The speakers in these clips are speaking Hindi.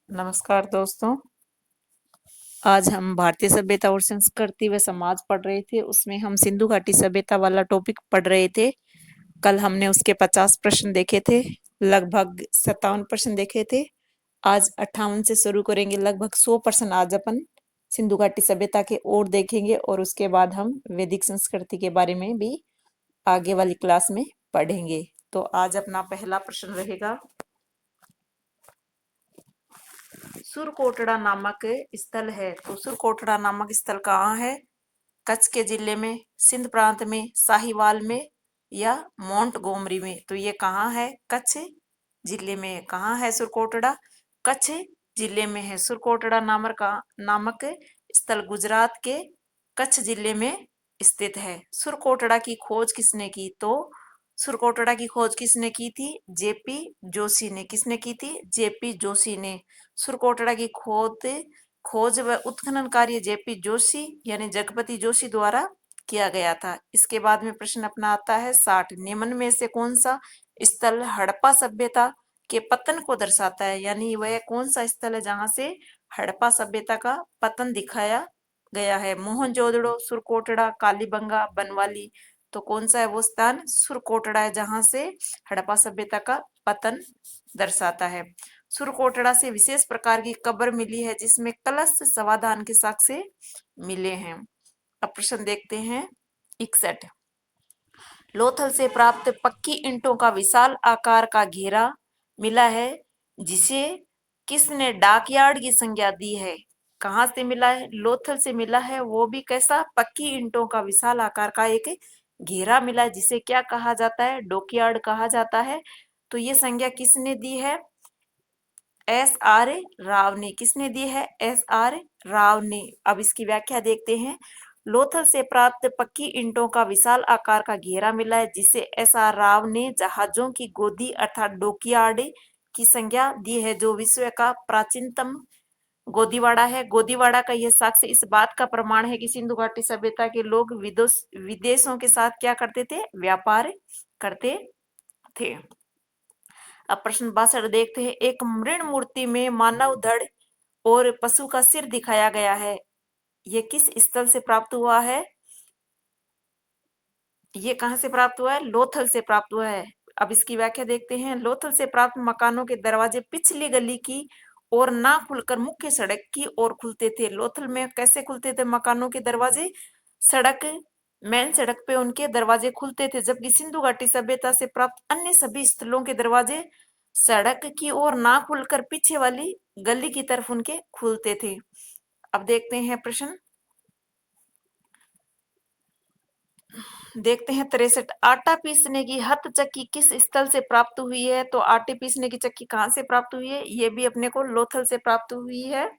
नमस्कार दोस्तों। आज हम भारतीय सभ्यता और संस्कृति व समाज पढ़ रहे थे। उसमें हम सिंधु घाटी सभ्यता वाला टॉपिक पढ़ रहे थे। कल हमने उसके 50 प्रश्न देखे थे, लगभग 57 प्रश्न देखे थे। आज 58 से शुरू करेंगे, लगभग 100 प्रश्न आज अपन सिंधु घाटी सभ्यता के और देखेंगे और उसके बाद हम वैदिक संस्कृति के बारे में भी आगे वाली क्लास में पढ़ेंगे। तो आज अपना पहला प्रश्न रहेगा, सुरकोटड़ा नामक स्थल है। तो सुरकोटड़ा नामक स्थल कहाँ है? कच्छ के जिले में, सिंध प्रांत में, साहिवाल में या मोंटगोमरी में। तो ये कहाँ है? कच्छ जिले में। कहाँ है सुरकोटड़ा? कच्छ जिले में है। सुरकोटड़ा नामक स्थल गुजरात के कच्छ जिले में स्थित है। सुरकोटड़ा की खोज किसने की? तो सुरकोटड़ा की खोज किसने की थी? जेपी जोशी ने। किसने की थी? जेपी जोशी ने। सुरकोटड़ा की खोज व उत्खनन कार्य जेपी जोशी यानी जगपति जोशी द्वारा किया गया था। इसके बाद में प्रश्न अपना आता है 60। निम्न में से कौन सा स्थल हड़प्पा सभ्यता के पतन को दर्शाता है? यानी वह कौन सा स्थल है जहां से हड़प्पा सभ्यता का पतन दिखाया गया है? मोहनजोदड़ो, सुरकोटड़ा, कालीबंगा, बनवाली। तो कौन सा है वो स्थान? सुरकोटड़ा है, जहां से हड़प्पा सभ्यता का पतन दर्शाता है। सुरकोटड़ा से विशेष प्रकार की कब्र मिली है जिसमें कलश समाधान के साक्ष्य मिले हैं। अब प्रश्न देखते हैं 61। लोथल से प्राप्त पक्की ईंटों का विशाल आकार का घेरा मिला है जिसे किसने डॉकयार्ड की संज्ञा दी है? कहाँ से मिला है? लोथल से मिला है, वो भी कैसा? पक्की ईंटों का विशाल आकार का एक घेरा मिला है जिसे क्या कहा जाता है? डॉकयार्ड कहा जाता है। तो ये संज्ञा किसने दी है? एस आर राव ने। किसने दी है? एस आर राव ने। अब इसकी व्याख्या देखते हैं। लोथल से प्राप्त पक्की ईंटों का विशाल आकार का घेरा मिला है जिसे एस आर राव ने जहाजों की गोदी अर्थात डॉकयार्ड की संज्ञा दी है, जो विश्व का प्राचीनतम गोदीवाड़ा है। गोदीवाड़ा का यह साक्ष्य इस बात का प्रमाण है कि सिंधु घाटी सभ्यता के लोग विदेशों के साथ क्या करते थे? व्यापार करते थे। अब प्रश्न 62 देखते हैं। एक मृण मूर्ति में मानव धड़ और पशु का सिर दिखाया गया है, ये किस स्थल से प्राप्त हुआ है? ये कहां से प्राप्त हुआ है? लोथल से प्राप्त हुआ है। अब इसकी व्याख्या देखते हैं। लोथल से प्राप्त मकानों के दरवाजे पिछली गली की और ना खुलकर मुख्य सड़क की ओर खुलते थे। लोथल में कैसे खुलते थे मकानों के दरवाजे? सड़क, मेन सड़क पे उनके दरवाजे खुलते थे, जबकि सिंधु घाटी सभ्यता से प्राप्त अन्य सभी स्थलों के दरवाजे सड़क की ओर ना खुलकर पीछे वाली गली की तरफ उनके खुलते थे। अब देखते हैं प्रश्न देखते हैं 63। आटा पीसने की हथ चक्की किस स्थल से प्राप्त हुई है? तो आटे पीसने की चक्की कहाँ से प्राप्त हुई है? ये भी अपने को लोथल से प्राप्त हुई है।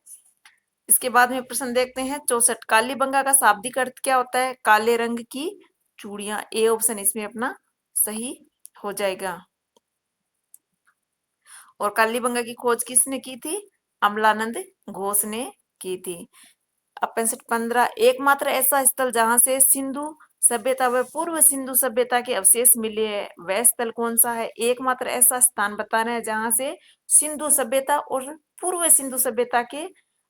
इसके बाद में प्रश्न देखते हैं 64। कालीबंगा का शाब्दिक अर्थ क्या होता है? काले रंग की चूड़ियां। ए ऑप्शन इसमें अपना सही हो जाएगा। और कालीबंगा की खोज किसने की थी? अमलानंद घोष ने की थी। अब 65-15। एकमात्र ऐसा स्थल जहां से सिंधु सभ्यता व पूर्व सिंधु सभ्यता के अवशेष मिले हैं, वह स्थल कौन सा है? एकमात्र ऐसा स्थान बताना है जहां से सिंधु सभ्यता और पूर्व सिंधु सभ्यता के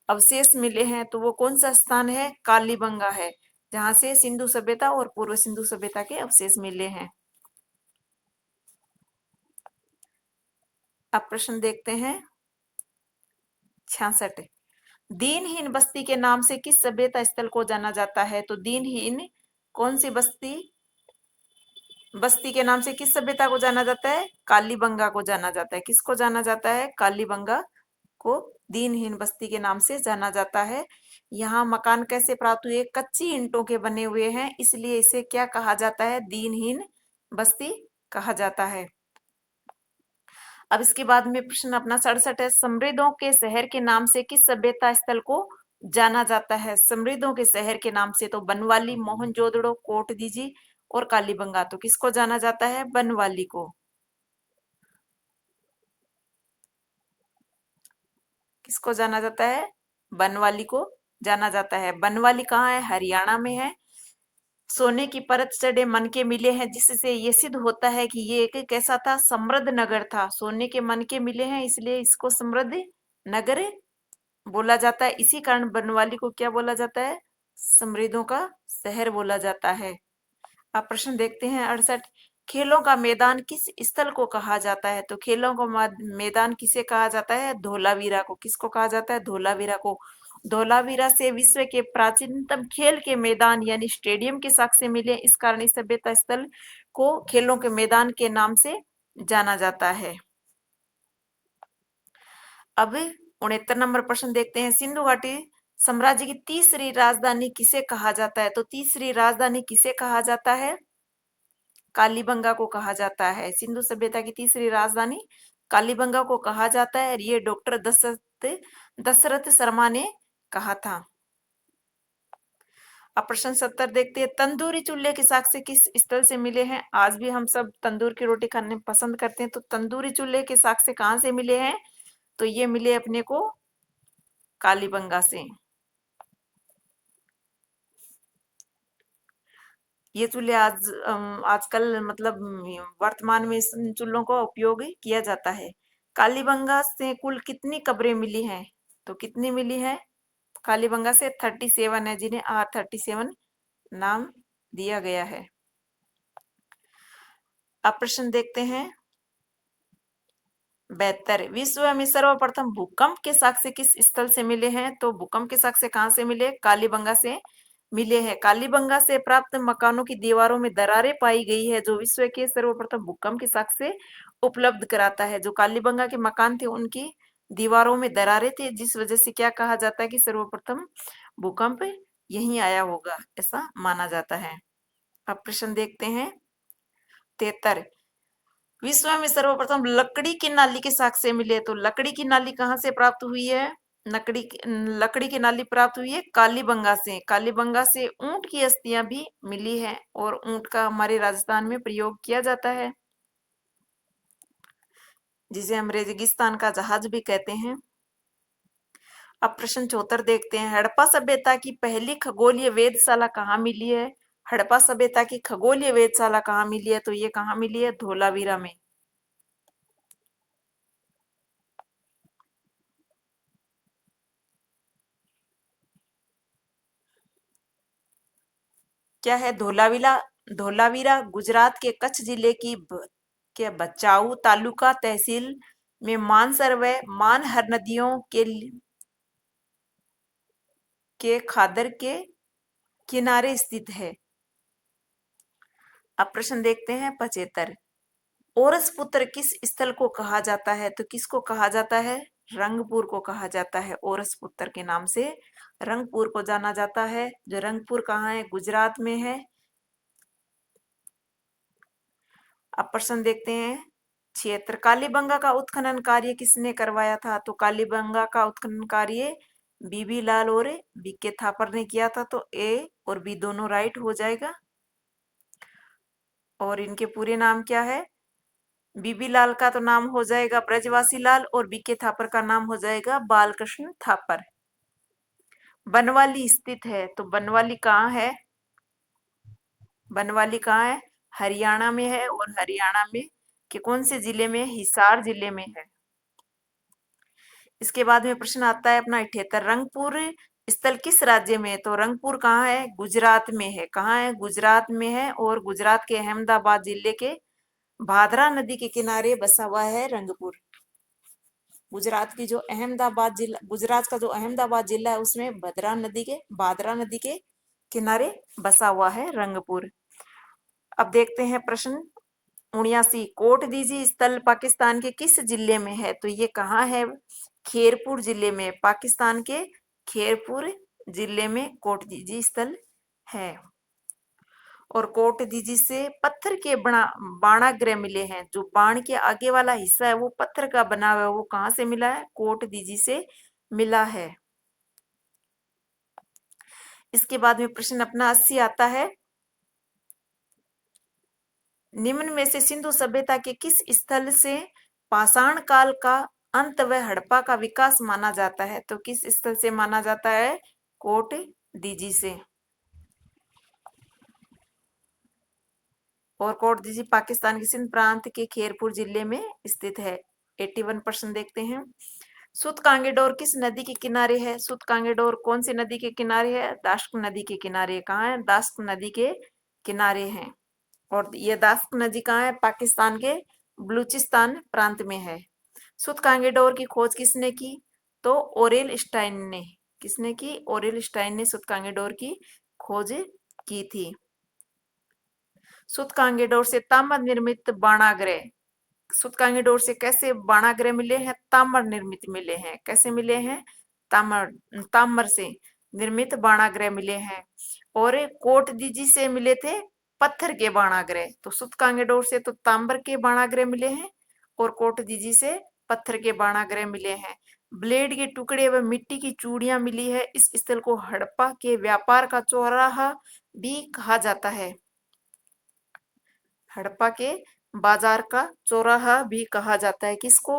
अवशेष मिले हैं। तो वो कौन सा स्थान है? कालीबंगा है, जहां से सिंधु सभ्यता और पूर्व सिंधु सभ्यता के अवशेष मिले हैं। अब प्रश्न देखते हैं 66। दीनहीन बस्ती के नाम से किस सभ्यता स्थल को जाना जाता है? तो दीनहीन कौन सी बस्ती के नाम से किस सभ्यता को जाना जाता है? कालीबंगा को जाना जाता है। किसको जाना जाता है? कालीबंगा को दीनहीन बस्ती के नाम से जाना जाता है। यहाँ मकान कैसे प्राप्त हुए? कच्ची ईंटों के बने हुए हैं, इसलिए इसे क्या कहा जाता है? दीनहीन बस्ती कहा जाता है। अब इसके बाद में प्रश्न अपना 67 है। समृद्धों के शहर के नाम से किस सभ्यता स्थल को जाना जाता है? समृद्धों के शहर के नाम से तो बनवाली, मोहनजोदड़ो, कोटदीजी और कालीबंगा। तो किसको जाना जाता है? बनवाली को। किसको जाना जाता है? बनवाली को जाना जाता है। बनवाली कहाँ है? हरियाणा में है। सोने की परत चढ़े मन के मिले हैं, जिससे ये सिद्ध होता है कि ये एक कैसा था? समृद्ध नगर था। सोने के मन के मिले हैं, इसलिए इसको समृद्ध नगर बोला जाता है। इसी कारण बनवाली को क्या बोला जाता है? समृद्धों का शहर बोला जाता है। अब प्रश्न देखते हैं 68। खेलों का मैदान किस स्थल को कहा जाता है? तो खेलों का मैदान किसे कहा जाता है? धोलावीरा को। किसको कहा जाता है? धोलावीरा को। धोलावीरा से विश्व के प्राचीनतम खेल के मैदान यानी स्टेडियम के साक्ष्य मिले। इस कारण इस सभ्यता स्थल को खेलों के मैदान के नाम से जाना जाता है। अब 69 नंबर प्रश्न देखते हैं। सिंधु घाटी साम्राज्य की तीसरी राजधानी किसे कहा जाता है? तो तीसरी राजधानी किसे कहा जाता है? कालीबंगा को कहा जाता है। सिंधु सभ्यता की तीसरी राजधानी कालीबंगा को कहा जाता है। ये डॉक्टर दशरथ शर्मा ने कहा था। अब प्रश्न 70 देखते हैं। तंदूरी चूल्हे के साक्ष्य किस स्थल से मिले हैं? आज भी हम सब तंदूर की रोटी खाने पसंद करते हैं, तो तंदूरी चूल्हे के साक्ष्य कहाँ से मिले हैं? तो ये मिले अपने को कालीबंगा से। ये चूल्हे आजकल मतलब वर्तमान में इस चूल्हों का उपयोग किया जाता है। कालीबंगा से कुल कितनी कब्रें मिली हैं? तो कितनी मिली है? कालीबंगा से 37 है, जिन्हें R37 नाम दिया गया है। अब प्रश्न देखते हैं 72। विश्व में सर्वप्रथम भूकंप के साक्ष्य किस स्थल से मिले हैं? तो भूकंप के साक्ष्य कहाँ से मिले? कालीबंगा से मिले हैं। कालीबंगा से प्राप्त मकानों की दीवारों में दरारें पाई गई है, जो विश्व के सर्वप्रथम भूकंप के साक्ष्य उपलब्ध कराता है। जो कालीबंगा के मकान थे उनकी दीवारों में दरारें थे, जिस वजह से क्या कहा जाता है कि सर्वप्रथम भूकंप यहीं आया होगा, ऐसा माना जाता है। अब प्रश्न देखते हैं 73। विश्व में सर्वप्रथम लकड़ी की नाली के साक्ष्य मिले। तो लकड़ी की नाली कहाँ से प्राप्त हुई है? लकड़ी की नाली प्राप्त हुई है कालीबंगा से। कालीबंगा से ऊंट की अस्थियां भी मिली है, और ऊंट का हमारे राजस्थान में प्रयोग किया जाता है, जिसे हम रेगिस्तान का जहाज भी कहते हैं। अब प्रश्न 74 देखते हैं। हड़प्पा सभ्यता की पहली खगोलीय वेधशाला कहाँ मिली है? हड़प्पा सभ्यता की खगोलीय वेधशाला कहाँ मिली है? तो ये कहाँ मिली है? धोलावीरा में। क्या है धोलावीरा? धोलावीरा गुजरात के कच्छ जिले की के भचाऊ तालुका तहसील में मानसर व मानहर नदियों के खादर के किनारे स्थित है। अब प्रश्न देखते हैं 75। ओरस पुत्र किस स्थल को कहा जाता है? तो किसको कहा जाता है? रंगपुर को कहा जाता है। ओरस पुत्र के नाम से रंगपुर को जाना जाता है। जो रंगपुर कहाँ है? गुजरात में है। अब प्रश्न देखते हैं 76। कालीबंगा का उत्खनन कार्य किसने करवाया था? तो कालीबंगा का उत्खनन कार्य बीबी लाल और बीके थापर ने किया था। तो ए और बी दोनों राइट हो जाएगा। और इनके पूरे नाम क्या है? बीबी लाल का तो नाम हो जाएगा ब्रजवासी लाल, और बीके थापर का नाम हो जाएगा बालकृष्ण थापर। बनवाली स्थित है। तो बनवाली कहाँ है? बनवाली कहाँ है? हरियाणा में है, और हरियाणा में के कौन से जिले में? हिसार जिले में है। इसके बाद में प्रश्न आता है अपना 78। रंगपुर स्थल किस राज्य में है? तो रंगपुर कहाँ है? गुजरात में है। कहाँ है? गुजरात में है, और गुजरात के अहमदाबाद जिले के भादरा नदी के किनारे बसा हुआ है रंगपुर। गुजरात की जो अहमदाबाद जिला, गुजरात का जो अहमदाबाद जिला है, उसमें भादरा नदी के किनारे बसा हुआ है रंगपुर। अब देखते हैं प्रश्न 79। कोट दीजी स्थल पाकिस्तान के किस जिले में है? तो ये कहाँ है? खेरपुर जिले में। पाकिस्तान के खेरपुर जिले में कोट दीजी स्थल है। और कोट दीजी से पत्थर के बाणाग्रह मिले हैं। जो बाण के आगे वाला हिस्सा है वो पत्थर का बना हुआ है, वो कहाँ से मिला है? कोट दीजी से मिला है। इसके बाद में प्रश्न अपना 80 आता है। निम्न में से सिंधु सभ्यता के किस स्थल से पाषाण काल का अंत व हड़प्पा का विकास माना जाता है? तो किस स्थल से माना जाता है? कोट दीजी से। और कोट दीजी पाकिस्तान के सिंध प्रांत के खेरपुर जिले में स्थित है। 81 प्रश्न देखते हैं। सूतकांगेडोर किस नदी के किनारे है? सूतकांगेडोर कौन सी नदी के किनारे है? दाश्क नदी के किनारे। कहाँ है? दाश्क नदी के किनारे है। और ये दाश्क नदी कहाँ है? पाकिस्तान के बलूचिस्तान प्रांत में है। सूतकांगेडोर की खोज किसने की? तो ओरेल स्टाइन ने। किसने की? ओरेल स्टाइन ने सूतकांगेडोर की खोज की थी। सूतकांगेडोर से ताम्र निर्मित बाणाग्रह। सूतकांगेडोर से कैसे बाणाग्रह मिले हैं? ताम्र निर्मित मिले हैं। कैसे मिले हैं? ताम्र ताम्र से निर्मित बाणाग्रह मिले हैं। और कोट दीजी से मिले थे पत्थर के बाणाग्रह। तो सूतकांगेडोर से तो ताम्र के बाणाग्रह मिले हैं और कोट दीजी से पत्थर के बाणाग्रह मिले हैं। ब्लेड के टुकड़े व मिट्टी की चूड़ियां मिली है। इस स्थल को हड़प्पा के व्यापार का चौराहा भी कहा जाता है। हड़प्पा के बाजार का चौराहा भी कहा जाता है। किसको?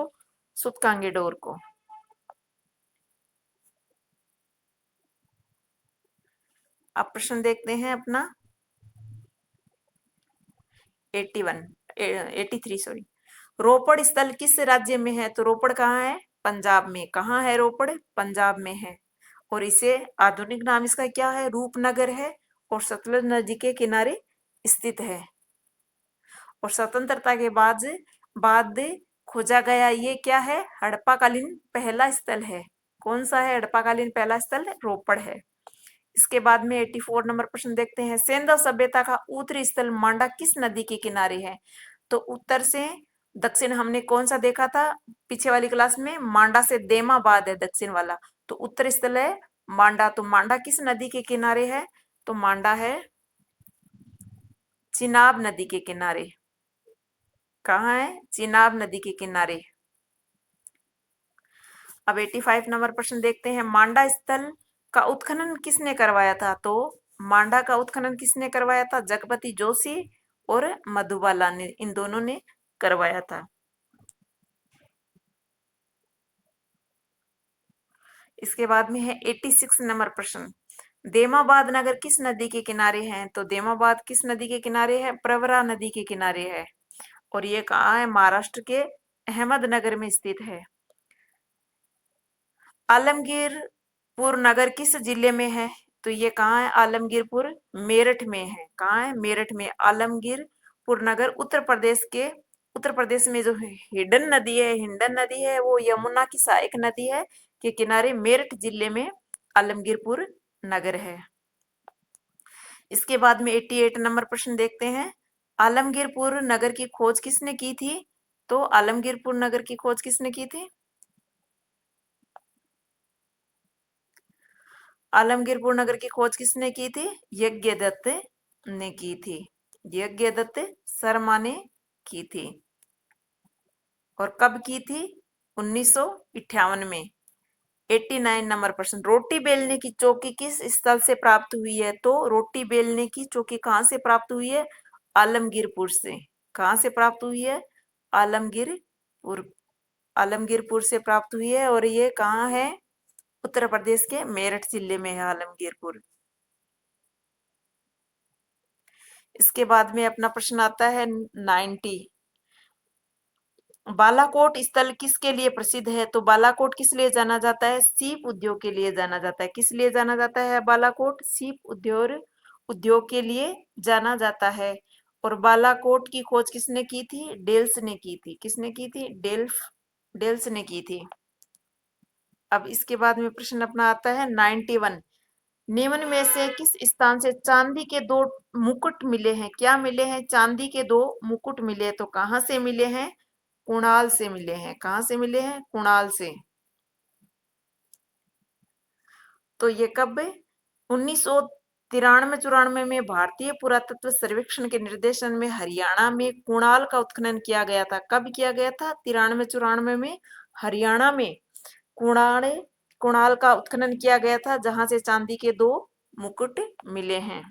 सूतकांगेडोर को। अब प्रश्न देखते हैं अपना 83 सॉरी। रोपड़ स्थल किस राज्य में है? तो रोपड़ कहाँ है? पंजाब में। कहाँ है रोपड़? पंजाब में है। और इसे आधुनिक नाम इसका क्या है? रूपनगर है और सतलुज नदी के किनारे स्थित है। और स्वतंत्रता के बाद खोजा गया ये क्या है? हड़प्पाकालीन पहला स्थल है। कौन सा है हड़प्पाकालीन पहला स्थल? रोपड़ है। इसके बाद में 84 नंबर प्रश्न देखते हैं। सिंधु सभ्यता का उत्तरी स्थल मांडा किस नदी के किनारे है? तो उत्तर से दक्षिण हमने कौन सा देखा था पीछे वाली क्लास में? मांडा से देमाबाद है दक्षिण वाला। तो उत्तर स्थल है मांडा। तो मांडा किस नदी के किनारे है? तो मांडा है चिनाब नदी के किनारे। कहाँ है? चिनाब नदी के किनारे। अब 85 नंबर प्रश्न देखते हैं। मांडा स्थल का उत्खनन किसने करवाया था? तो मांडा का उत्खनन किसने करवाया था? जगपति जोशी और मधुबाला ने, इन दोनों ने करवाया था। इसके बाद में है 86 नंबर प्रश्न। देमाबाद नगर किस नदी के किनारे है? तो देमाबाद किस नदी के किनारे है? प्रवरा नदी के किनारे है। और ये कहाँ है? महाराष्ट्र के अहमदनगर में स्थित है। आलमगीरपुर नगर किस जिले में है? तो ये कहाँ है? आलमगीरपुर मेरठ में है। कहाँ है? मेरठ में। आलमगीरपुर नगर उत्तर प्रदेश में जो हिंडन नदी है वो यमुना की सहायक नदी है के किनारे मेरठ जिले में आलमगीरपुर नगर है। इसके बाद में 88 नंबर प्रश्न देखते हैं। आलमगीरपुर नगर की खोज किसने की थी? तो आलमगीरपुर नगर की खोज किसने की थी? आलमगीरपुर नगर की खोज किसने की थी? यज्ञदत्त ने की थी। यज्ञदत्त शर्मा ने की थी। और कब की थी? 1958 में। 89 नंबर प्रश्न। रोटी बेलने की चौकी किस स्थल से प्राप्त हुई है? तो रोटी बेलने की चौकी कहाँ से प्राप्त हुई है? आलमगीरपुर से। कहाँ से प्राप्त हुई है? आलमगीरपुर। आलमगीरपुर से प्राप्त हुई है। और ये कहाँ है? उत्तर प्रदेश के मेरठ जिले में है आलमगीरपुर। इसके बाद में अपना प्रश्न आता है 90। बालाकोट स्थल किसके लिए प्रसिद्ध है? तो बालाकोट किस लिए जाना जाता है? सीप उद्योग के लिए जाना जाता है। किस लिए जाना जाता है बालाकोट? सीप उद्योग के लिए जाना जाता है। और बालाकोट की खोज किसने की थी? डेल्स ने की थी। किसने की थी? डेल्स ने की थी। अब इसके बाद में प्रश्न अपना आता है 91। निम्न में से किस स्थान से चांदी के दो मुकुट मिले हैं? क्या मिले हैं? चांदी के दो मुकुट मिले। तो कहाँ से मिले हैं? कुणाल से मिले हैं। कहाँ से मिले हैं? कुणाल से। तो ये कब? 1993-94 में भारतीय पुरातत्व सर्वेक्षण के निर्देशन में हरियाणा में कुणाल का उत्खनन किया गया था। कब किया गया था? 93-94 में हरियाणा में कुणाल कुणाल का उत्खनन किया गया था, जहां से चांदी के दो मुकुट मिले हैं।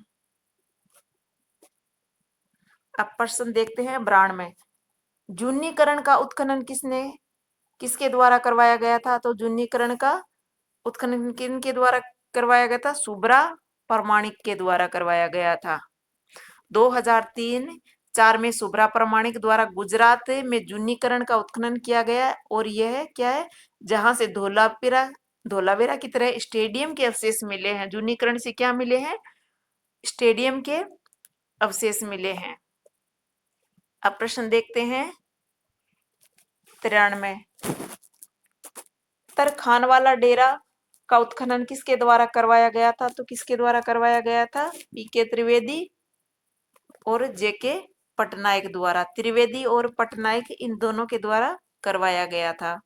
अब प्रश्न देखते हैं ब्राह्मण में। जूनीकरण का उत्खनन किसके द्वारा करवाया गया था? तो जूनीकरण का उत्खनन किन के द्वारा करवाया गया था? सुब्रा प्रामाणिक के द्वारा करवाया गया था। 2003-4 में सुब्रा प्रामाणिक द्वारा गुजरात में जूनीकरण का उत्खनन किया गया। और यह क्या है? जहां से धोलावीरा की तरह स्टेडियम के अवशेष मिले हैं। जूनीकरण से क्या मिले हैं? स्टेडियम के अवशेष मिले हैं। अब प्रश्न देखते हैं 93। तरखानवाला डेरा का उत्खनन किसके द्वारा करवाया गया था? तो किसके द्वारा करवाया गया था? पीके त्रिवेदी और जेके पटनायक द्वारा। त्रिवेदी और पटनायक इन दोनों के द्वारा करवाया गया था।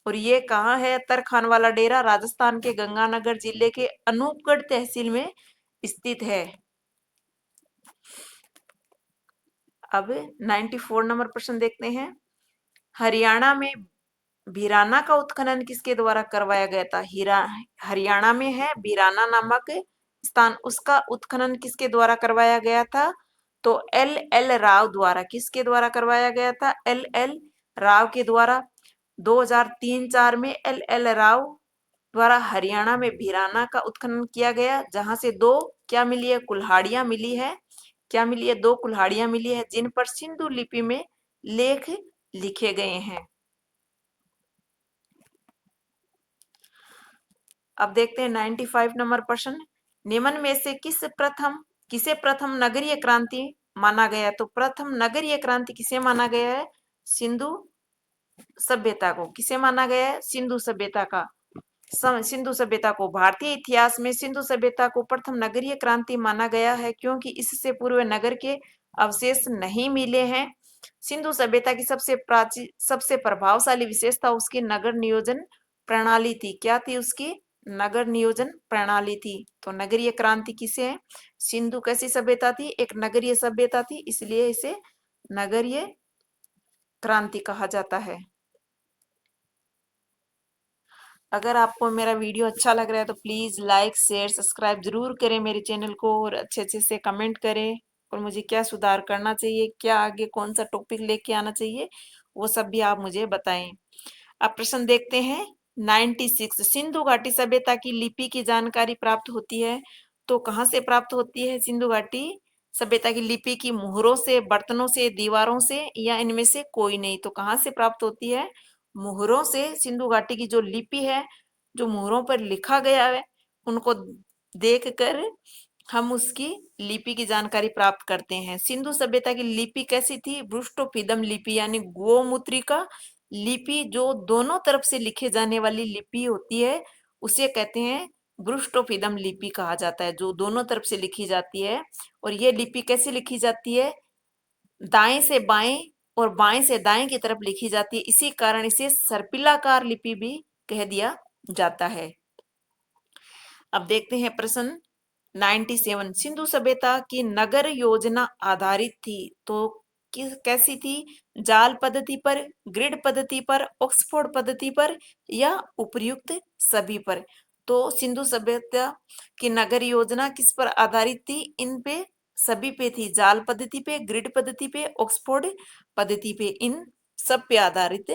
और ये कहाँ है? तरखानवाला डेरा राजस्थान के गंगानगर जिले के अनूपगढ़ तहसील में स्थित है। अब 94 नंबर प्रश्न देखते हैं। हरियाणा में बीराना का उत्खनन किसके द्वारा करवाया गया था? हरियाणा में है बीराना नामक स्थान, उसका उत्खनन किसके द्वारा करवाया गया था? तो एल एल राव द्वारा। किसके द्वारा करवाया गया था? एल एल राव के द्वारा। 2003-4 में एल एल राव द्वारा हरियाणा में बीराना का उत्खनन किया गया, जहां से दो क्या मिली है? कुल्हाड़ियां मिली है। क्या मिली है? दो कुल्हाड़ियां मिली है जिन पर सिंधु लिपि में लेख लिखे गए हैं। अब देखते हैं 95 नंबर प्रश्न। निम्न में से किसे प्रथम नगरीय क्रांति माना गया? तो प्रथम नगरीय क्रांति किसे माना गया है? सिंधु सभ्यता को। किसे माना गया है? सिंधु सभ्यता का। सिंधु सभ्यता को। भारतीय इतिहास में सिंधु सभ्यता को प्रथम नगरीय क्रांति माना गया है क्योंकि इससे पूर्व नगर के अवशेष नहीं मिले हैं। सिंधु सभ्यता की सबसे प्रभावशाली विशेषता उसकी नगर नियोजन प्रणाली थी। क्या थी उसकी? नगर नियोजन प्रणाली थी। तो नगरीय क्रांति किसे है? सिंधु कैसी सभ्यता थी? एक नगरीय सभ्यता थी, इसलिए इसे नगरीय क्रांति कहा जाता है। अगर आपको मेरा वीडियो अच्छा लग रहा है तो प्लीज़ लाइक शेयर सब्सक्राइब जरूर करें मेरे चैनल को, और अच्छे अच्छे से कमेंट करें, और मुझे क्या सुधार करना चाहिए, क्या आगे कौन सा टॉपिक लेके आना चाहिए, वो सब भी आप मुझे बताएं। अब प्रश्न देखते हैं 96। सिंधु घाटी सभ्यता की लिपि की जानकारी प्राप्त होती है, तो कहाँ से प्राप्त होती है सिंधु घाटी सभ्यता की लिपि की? मुहरों से, बर्तनों से, दीवारों से, या इनमें से कोई नहीं? तो कहाँ से प्राप्त होती है? मुहरों से। सिंधु घाटी की जो लिपि है, जो मुहरों पर लिखा गया है, उनको देखकर हम उसकी लिपि की जानकारी प्राप्त करते हैं। सिंधु सभ्यता की लिपि कैसी थी? ब्रुष्टोपीदम लिपि, यानी गोमुद्रिका लिपि, जो दोनों तरफ से लिखे जाने वाली लिपि होती है, उसे कहते हैं ब्रुष्टोपीदम लिपि कहा जाता है, जो दोनों तरफ से लिखी जाती है। और ये लिपि कैसे लिखी जाती है? दाएं से बाएं और बाएं से दाएं की तरफ लिखी जाती है, इसी कारण इसे सर्पिलाकार लिपि भी कह दिया जाता है। अब देखते हैं प्रश्न 97। सिंधु सभ्यता की नगर योजना आधारित थी, तो कैसी थी? जाल पद्धति पर, ग्रिड पद्धति पर, ऑक्सफोर्ड पद्धति पर, या उपर्युक्त सभी पर? तो सिंधु सभ्यता की नगर योजना किस पर आधारित थी? इन पे सभी पे थी। जाल पद्धति पे, ग्रिड पद्धति पे, ऑक्सफोर्ड पद्धति पे, इन सब पे आधारित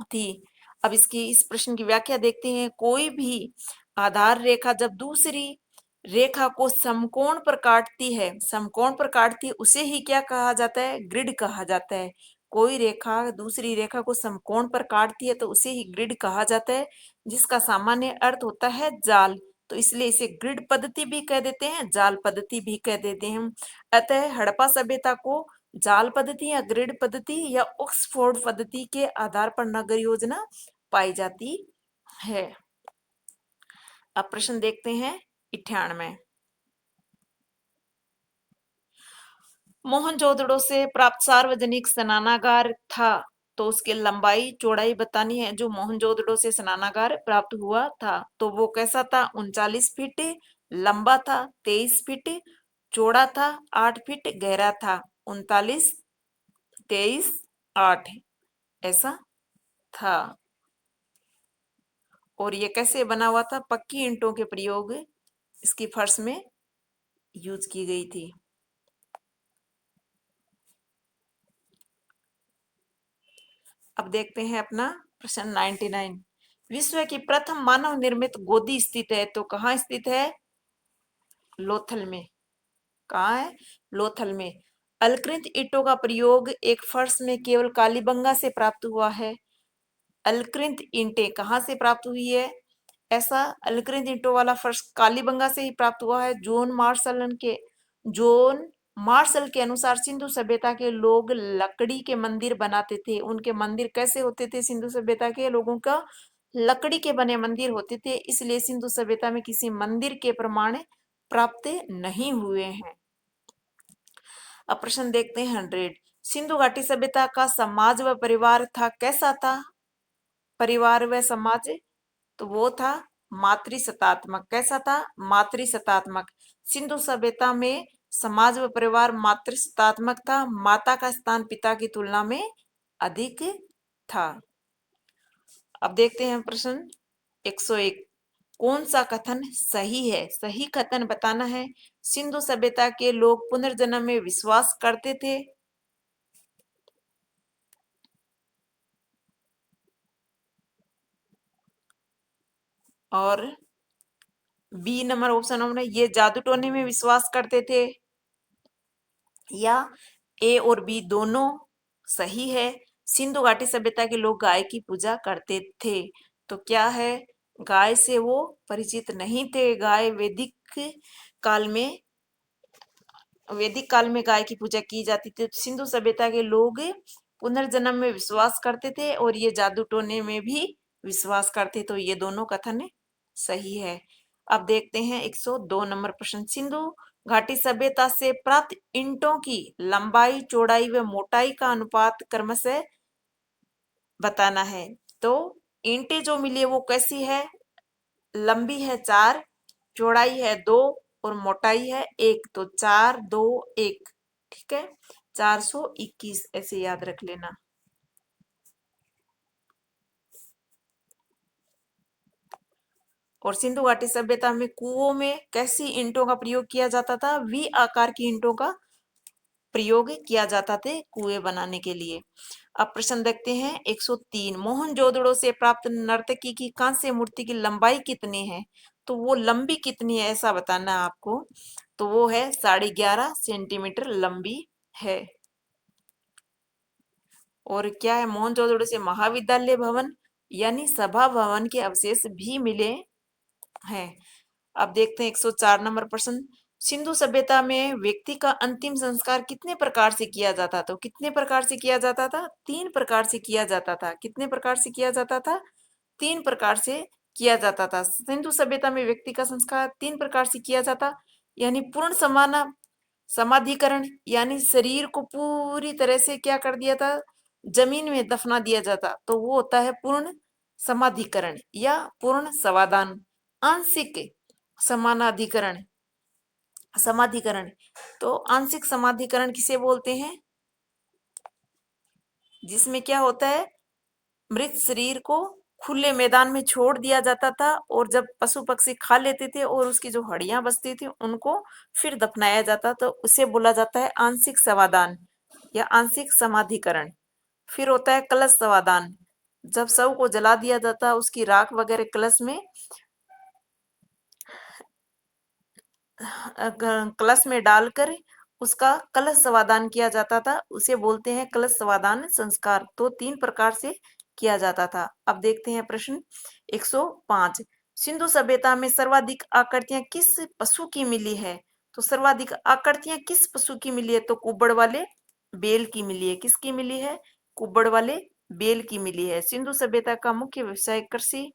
थी। अब इस प्रश्न की व्याख्या देखते हैं। कोई भी आधार रेखा जब दूसरी रेखा को समकोण पर काटती है, समकोण पर काटती है, उसे ही क्या कहा जाता है? ग्रिड कहा जाता है। कोई रेखा दूसरी रेखा को समकोण पर काटती है तो उसे ही ग्रिड कहा जाता है, जिसका सामान्य अर्थ होता है जाल। तो इसलिए इसे ग्रिड पद्धति भी कह देते हैं, जाल पद्धति भी कह देते हैं। अतः हड़प्पा सभ्यता को जाल पद्धति या ग्रिड पद्धति या ऑक्सफोर्ड पद्धति के आधार पर नगर योजना पाई जाती है। अब प्रश्न देखते हैं 98। मोहनजोदड़ो से प्राप्त सार्वजनिक स्नानागार था, तो उसकी लंबाई चौड़ाई बतानी है। जो मोहनजोदड़ो से स्नानागार प्राप्त हुआ था, तो वो कैसा था? 39 फीट लंबा था, 23 फीट चौड़ा था, 8 फीट गहरा था। 39, 23, 8 ऐसा था। और ये कैसे बना हुआ था? पक्की ईंटों के प्रयोग इसकी फर्श में यूज की गई थी। अब देखते हैं अपना प्रश्न 99। विश्व की प्रथम मानव निर्मित गोदी स्थित है, तो कहाँ स्थित है? लोथल में। कहाँ है? लोथल में। अलकृत ईंटों का प्रयोग एक फर्श में केवल कालीबंगा से प्राप्त हुआ है। अलकृत ईंटें कहाँ से प्राप्त हुई है? ऐसा अलकृत ईंटों वाला फर्श कालीबंगा से ही प्राप्त हुआ है। जॉन मार्शल के अनुसार सिंधु सभ्यता के लोग लकड़ी के मंदिर बनाते थे। उनके मंदिर कैसे होते थे? सिंधु सभ्यता के लोगों का लकड़ी के बने मंदिर होते थे, इसलिए सिंधु सभ्यता में किसी मंदिर के प्रमाण प्राप्त नहीं हुए हैं। अब प्रश्न देखते हैं 100। सिंधु घाटी सभ्यता का समाज व परिवार था, कैसा था परिवार व समाज? तो वो था मातृसत्तात्मक। कैसा था? मातृसत्तात्मक। सिंधु सभ्यता में समाज व परिवार मातृसत्तात्मक था। माता का स्थान पिता की तुलना में अधिक था। अब देखते हैं प्रश्न 101। कौन सा कथन सही है? सही कथन बताना है। सिंधु सभ्यता के लोग पुनर्जन्म में विश्वास करते थे। और बी नंबर ऑप्शन हमने ये जादू टोने में विश्वास करते थे। या ए और बी दोनों सही है। सिंधु घाटी सभ्यता के लोग गाय की पूजा करते थे। तो क्या है? गाय से वो परिचित नहीं थे। गाय वैदिक काल में गाय की पूजा की जाती थी। सिंधु सभ्यता के लोग पुनर्जन्म में विश्वास करते थे और ये जादू टोने में भी विश्वास करते। तो ये दोनों कथन सही है। अब देखते हैं 102 नंबर प्रश्न। सिंधु घाटी सभ्यता से प्राप्त ईंटों की लंबाई, चौड़ाई व मोटाई का अनुपात क्रमशः बताना है। तो ईंटें जो मिली है वो कैसी है? लंबी है 4, चौड़ाई है 2 और मोटाई है 1। तो 4 2 1, ठीक है, 421 ऐसे याद रख लेना। और सिंधु घाटी सभ्यता में कुओं में कैसी ईंटों का प्रयोग किया जाता था? वी आकार की ईंटों का प्रयोग किया जाता थे कुएं बनाने के लिए। अब प्रश्न देखते हैं 103। मोहनजोदड़ो से प्राप्त नर्तकी की कांस्य मूर्ति की लंबाई कितनी है? तो वो लंबी कितनी है ऐसा बताना है आपको। तो वो है 11.5 सेंटीमीटर लंबी है। और क्या है? मोहनजोदड़ो से महाविद्यालय भवन यानी सभा भवन के अवशेष भी मिले हैं। अब देखते हैं 104 नंबर प्रश्न। सिंधु सभ्यता में व्यक्ति का अंतिम संस्कार कितने प्रकार से किया जाता? तो कितने प्रकार से किया जाता था? 3 प्रकार से किया जाता था। कितने प्रकार से किया जाता था? 3 प्रकार से किया जाता था। सिंधु सभ्यता में व्यक्ति का संस्कार 3 प्रकार से किया जाता, यानी पूर्ण समाधिकरण, यानी शरीर को पूरी तरह से क्या कर दिया था? जमीन में दफना दिया जाता, तो वो होता है पूर्ण समाधिकरण या पूर्ण समादान। आंशिक समानाधिकरण समाधिकरण, तो आंशिक समाधिकरण किसे बोलते हैं? जिसमें क्या होता है? मृत शरीर को खुले मैदान में छोड़ दिया जाता था और जब पशु पक्षी खा लेते थे और उसकी जो हड्डियां बचती थी उनको फिर दफनाया जाता, तो उसे बोला जाता है आंशिक समादान या आंशिक समाधिकरण। फिर होता है कलश समादान। जब शव को जला दिया जाता, उसकी राख वगैरह कलश में डालकर उसका कलश समादान किया जाता था, उसे बोलते हैं कलश समादान संस्कार। तो 3 प्रकार से किया जाता था। अब देखते हैं प्रश्न 105। सिंधु सभ्यता में सर्वाधिक आकृतियां किस पशु की मिली है? तो सर्वाधिक आकृतियां किस पशु की मिली है? तो कुब्बड़ वाले बेल की मिली है। किसकी मिली है? कुब्बड़ वाले बेल की मिली है। सिंधु सभ्यता का मुख्य व्यवसाय कृषि,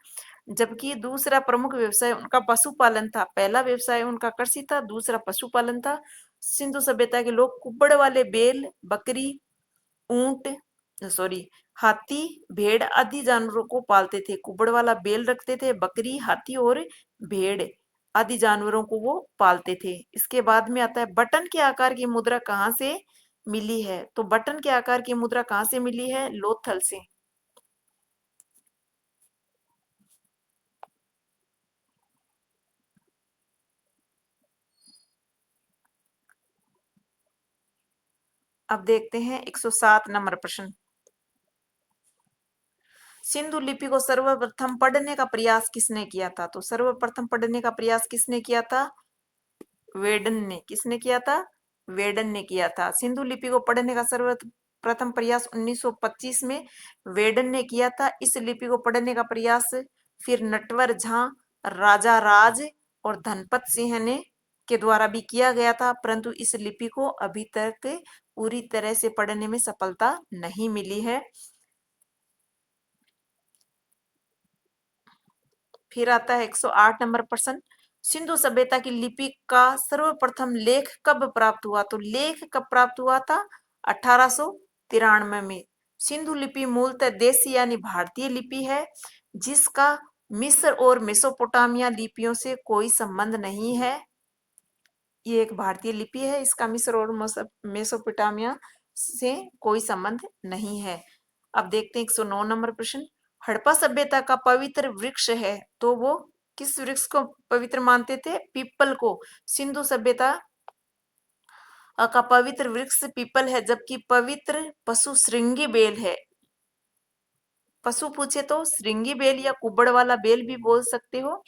जबकि दूसरा प्रमुख व्यवसाय उनका पशुपालन था। पहला व्यवसाय उनका कृषि था, दूसरा पशुपालन था। सिंधु सभ्यता के लोग कुब्बड़ वाले बेल, बकरी, ऊंट, सॉरी, हाथी, भेड़ आदि जानवरों को पालते थे। कुब्बड़ वाला बेल रखते थे, बकरी, हाथी और भेड़ आदि जानवरों को वो पालते थे। इसके बाद में आता है बटन के आकार की मुद्रा कहाँ से मिली है? तो बटन के आकार की मुद्रा कहाँ से मिली है? लोथल से। अब देखते हैं 107 नंबर प्रश्न। सिंधु लिपि को सर्वप्रथम पढ़ने का प्रयास किसने किया था? तो सर्वप्रथम पढ़ने का प्रयास किसने किया था? वेडन ने। किसने किया था? वेडन ने किया था। सिंधु लिपि को पढ़ने का प्रथम प्रयास 1925 में वेडन ने किया था। इस लिपि को पढ़ने का प्रयास फिर नटवर झा, राजा राज और धनपत सिंह ने के द्वारा भी किया गया था, परंतु इस लिपि को अभी तक पूरी तरह से पढ़ने में सफलता नहीं मिली है। फिर आता है 108 नंबर प्रश्न, सिंधु सभ्यता की लिपि का सर्वप्रथम लेख कब प्राप्त हुआ? तो लेख कब प्राप्त हुआ था? 1893 में। सिंधु लिपि मूलतः देसी यानी भारतीय लिपि है, जिसका मिस्र और मेसोपोटामिया लिपियों से कोई संबंध नहीं है। ये एक भारतीय लिपि है, इसका मिस्र और मेसोपोटामिया से कोई संबंध नहीं है। अब देखते हैं 109 नंबर प्रश्न, हड़प्पा सभ्यता का पवित्र वृक्ष है, तो वो किस वृक्ष को पवित्र मानते थे? पीपल को। सिंधु सभ्यता का पवित्र वृक्ष पीपल है, जबकि पवित्र पशु श्रृंगी बेल है। पशु पूछे तो श्रृंगी बेल या कुबड़ वाला बेल भी बोल सकते हो।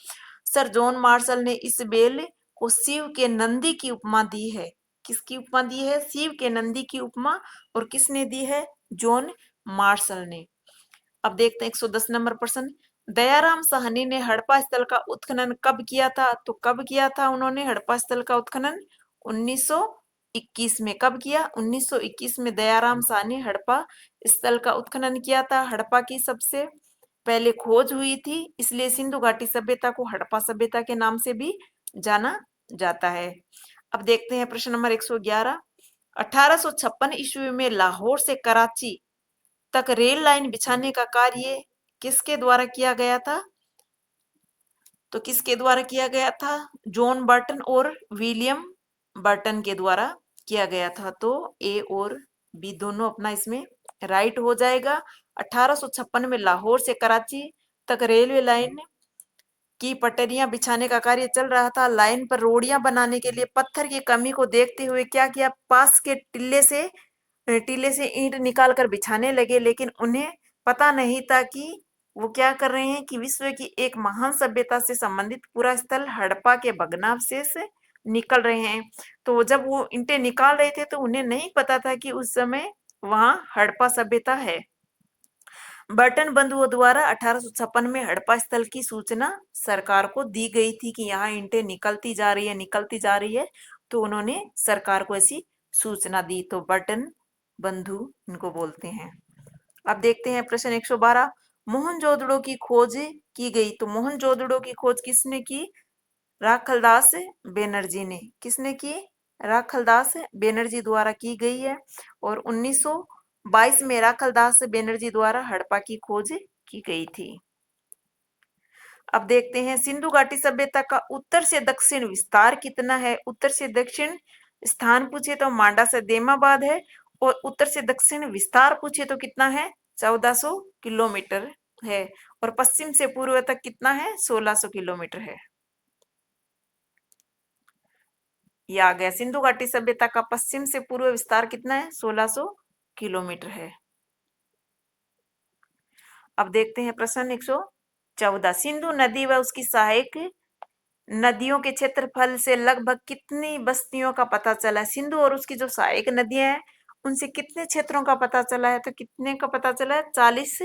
सर जॉन मार्शल ने इस बेल को शिव के नंदी की उपमा दी है। किसकी उपमा दी है? शिव के नंदी की उपमा। और किसने दी है? जॉन मार्शल ने। अब देखते हैं 110 नंबर प्रश्न, दयाराम साहनी ने हड़प्पा स्थल का उत्खनन कब किया था? तो कब किया था उन्होंने हड़प्पा स्थल का उत्खनन? 1921 में। कब किया? 1921 में दयाराम साहनी हड़प्पा स्थल का उत्खनन किया था। हड़प्पा की सबसे पहले खोज हुई थी, इसलिए सिंधु घाटी सभ्यता को हड़प्पा सभ्यता के नाम से भी जाना जाता है। अब देखते हैं प्रश्न नंबर 111, 1856 ईस्वी में लाहौर से कराची तक रेल लाइन बिछाने का कार्य किसके द्वारा किया गया था? तो किसके द्वारा किया गया था? जॉन बर्टन और विलियम बर्टन के द्वारा किया गया था। तो ए और बी दोनों अपना इसमें राइट हो जाएगा। 1856 में लाहौर से कराची तक रेलवे लाइन की पटरियां बिछाने का कार्य चल रहा था। लाइन पर रोड़ियां बनाने के लिए पत्थर की कमी को देखते हुए क्या किया? पास के टीले से ईंट निकाल कर बिछाने लगे, लेकिन उन्हें पता नहीं था कि वो क्या कर रहे हैं कि विश्व की एक महान सभ्यता से संबंधित पूरा स्थल हड़प्पा के भग्नावशेष निकल रहे हैं। तो जब वो ईंटें निकाल रहे थे तो उन्हें नहीं पता था कि उस समय वहां हड़प्पा सभ्यता है। बर्टन बंधुओं द्वारा 1856 में हड़प्पा स्थल की सूचना सरकार को दी गई थी कि यहाँ ईंटें निकलती जा रही है, निकलती जा रही है। तो उन्होंने सरकार को ऐसी सूचना दी। तो बर्टन बंधु इनको बोलते हैं। अब देखते हैं प्रश्न 112, मोहनजोदड़ो की खोज की गई। तो मोहनजोदड़ो की खोज किसने की? राखलदास बेनर्जी ने। किसने की? राखलदास बेनर्जी द्वारा की गई है। और 1922 में राखलदास बेनर्जी द्वारा हड़प्पा की खोज की गई थी। अब देखते हैं सिंधु घाटी सभ्यता का उत्तर से दक्षिण विस्तार कितना है? उत्तर से दक्षिण स्थान पूछे तो मांडा से देमाबाद है, और उत्तर से दक्षिण विस्तार पूछे तो कितना है? 1400 किलोमीटर है। और पश्चिम से पूर्व तक कितना है? 1600 किलोमीटर है। ये आ गया। सिंधु घाटी सभ्यता का पश्चिम से पूर्व विस्तार कितना है? 1600 किलोमीटर है। अब देखते हैं प्रश्न 114, सिंधु नदी व उसकी सहायक नदियों के क्षेत्रफल से लगभग कितनी बस्तियों का पता चला है? सिंधु और उसकी जो सहायक नदियां हैं उनसे कितने क्षेत्रों का पता चला है? तो कितने का पता चला है? 40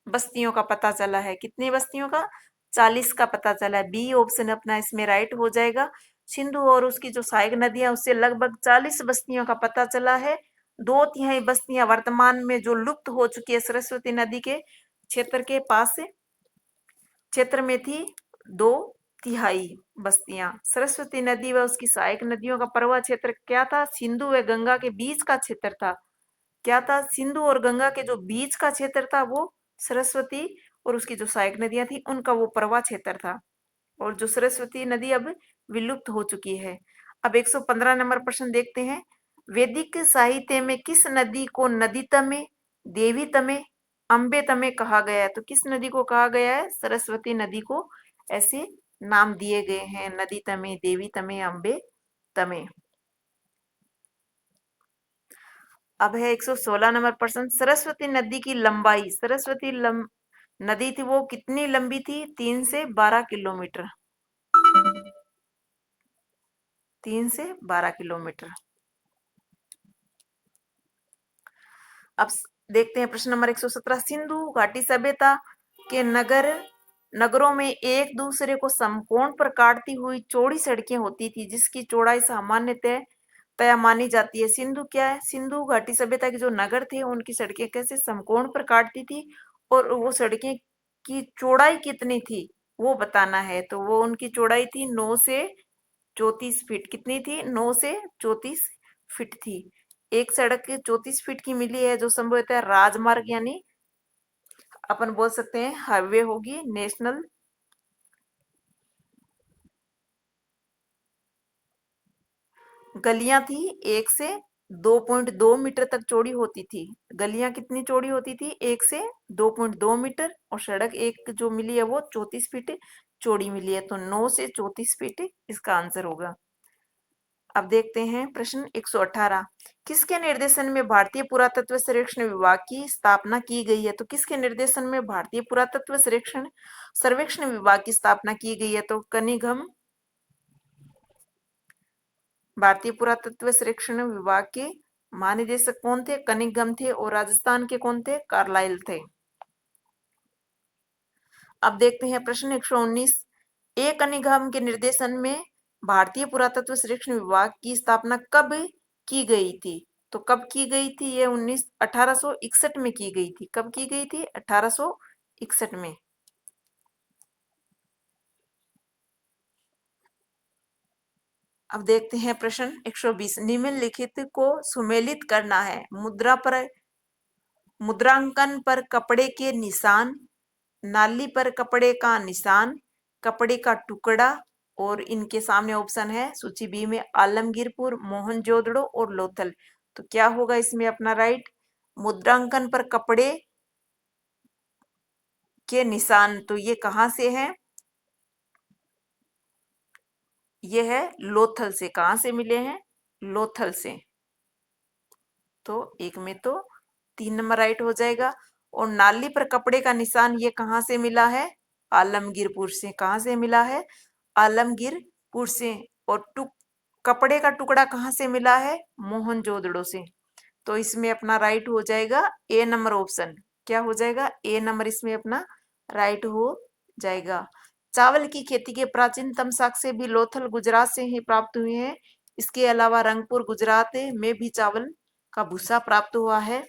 बस्तियों का पता चला है। कितनी बस्तियों का? 40 का पता चला है। बी ऑप्शन अपना इसमें राइट हो जाएगा। सिंधु और उसकी जो सहायक नदियां उससे लगभग 40 बस्तियों का पता चला है। 2/3 बस्तियां वर्तमान में जो लुप्त हो चुकी है सरस्वती नदी के क्षेत्र के पास क्षेत्र में थी। 2/3 बस्तियां सरस्वती नदी व उसकी सहायक नदियों का प्रवाह क्षेत्र क्या था? सिंधु व गंगा के बीच का क्षेत्र था। क्या था? सिंधु और गंगा के जो बीच का क्षेत्र था वो सरस्वती और उसकी जो सहायक नदियां थी उनका वो प्रवाह क्षेत्र था। और जो सरस्वती नदी अब विलुप्त हो चुकी है। अब 115 नंबर प्रश्न देखते हैं, वैदिक साहित्य में किस नदी को नदी तमे, देवी तमे, अम्बे तमे कहा गया है? तो किस नदी को कहा गया है? सरस्वती नदी को ऐसे नाम दिए गए हैं, नदी तमे, देवी तमे, अम्बे तमे। अब है 116 नंबर प्रश्न, सरस्वती नदी की लंबाई, नदी थी वो कितनी लंबी थी? 3 से 12 किलोमीटर। 3 से 12 किलोमीटर। अब देखते हैं प्रश्न नंबर 117। सिंधु घाटी सभ्यता के नगरों में एक दूसरे को समकोण पर काटती हुई चौड़ी सड़कें होती थी जिसकी चौड़ाई सामान्यतया मानी जाती है। सिंधु क्या है? सिंधु घाटी सभ्यता के जो नगर थे उनकी सड़कें कैसे समकोण पर काटती थी और वो सड़कें की चौड़ाई कितनी थी वो बताना है। तो वो उनकी चौड़ाई थी 9 से 34 फीट। कितनी थी? 9 से 34 फीट थी। एक सड़क 34 फीट की मिली है जो संभवतः राजमार्ग यानी अपन बोल सकते हैं हाईवे होगी, नेशनल। गलियां थी 1 से 2.2 मीटर तक चौड़ी होती थी। गलियां कितनी चौड़ी होती थी? 1 से 2.2 मीटर। और सड़क एक जो मिली है वो 34 फीट चौड़ी मिली है। तो 9 से 34 फीट इसका आंसर होगा। अब देखते हैं प्रश्न 118। किसके निर्देशन में भारतीय पुरातत्व सर्वेक्षण विभाग की स्थापना की गई है? तो किसके निर्देशन में भारतीय पुरातत्व सर्वेक्षण विभाग की स्थापना की गई है? तो कनिंघम। भारतीय पुरातत्व सर्वेक्षण विभाग के महानिदेशक कौन थे? कनिंघम थे। और राजस्थान के कौन थे? कार्लाइल थे। अब देखते हैं प्रश्न 119। ए कनिंघम के निर्देशन में भारतीय पुरातत्व सर्वेक्षण विभाग की स्थापना कब की गई थी? तो कब की गई थी? ये 1861 में की गई थी। कब की गई थी? 1861 में। अब देखते हैं प्रश्न 120। निम्नलिखित को सुमेलित करना है। मुद्रांकन पर कपड़े के निशान, नाली पर कपड़े का निशान, कपड़े का टुकड़ा। और इनके सामने ऑप्शन है सूची बी में आलमगीरपुर, मोहनजोदड़ो और लोथल। तो क्या होगा इसमें अपना राइट? मुद्रांकन पर कपड़े के निशान, तो ये कहां से है? ये है लोथल से। कहां से मिले हैं? लोथल से। तो एक में तो 3 नंबर राइट हो जाएगा। और नाली पर कपड़े का निशान ये कहां से मिला है? आलमगीरपुर से। कहां से मिला है? आलमगीरपुर से। और कपड़े का टुकड़ा कहां से मिला है? मोहनजोदड़ो से। तो इसमें अपना राइट हो जाएगा ए नंबर ऑप्शन। क्या हो जाएगा? ए नंबर इसमें अपना राइट हो जाएगा। चावल की खेती के प्राचीनतम साक्ष्य भी लोथल गुजरात से ही प्राप्त हुए हैं। इसके अलावा रंगपुर गुजरात में भी चावल का भूसा प्राप्त हुआ है।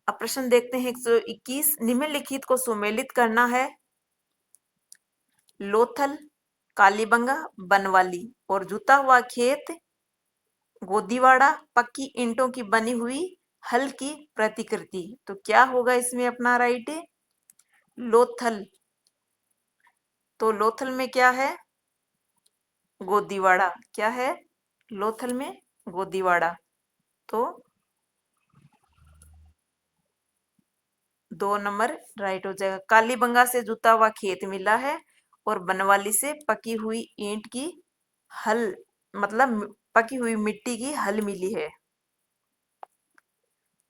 अब प्रश्न देखते हैं 121। निम्नलिखित को सुमेलित करना है। लोथल, कालीबंगा, बनवाली और जुता हुआ खेत, गोदीवाड़ा, पक्की ईंटों की बनी हुई हल की प्रतिकृति। तो क्या होगा इसमें अपना राइट? लोथल। तो लोथल में क्या है? गोदीवाड़ा। क्या है लोथल में? गोदीवाड़ा। तो 2 नंबर राइट हो जाएगा। कालीबंगा से जुता हुआ खेत मिला है और बनवाली से पकी हुई ईंट की हल, मतलब पकी हुई मिट्टी की हल मिली है।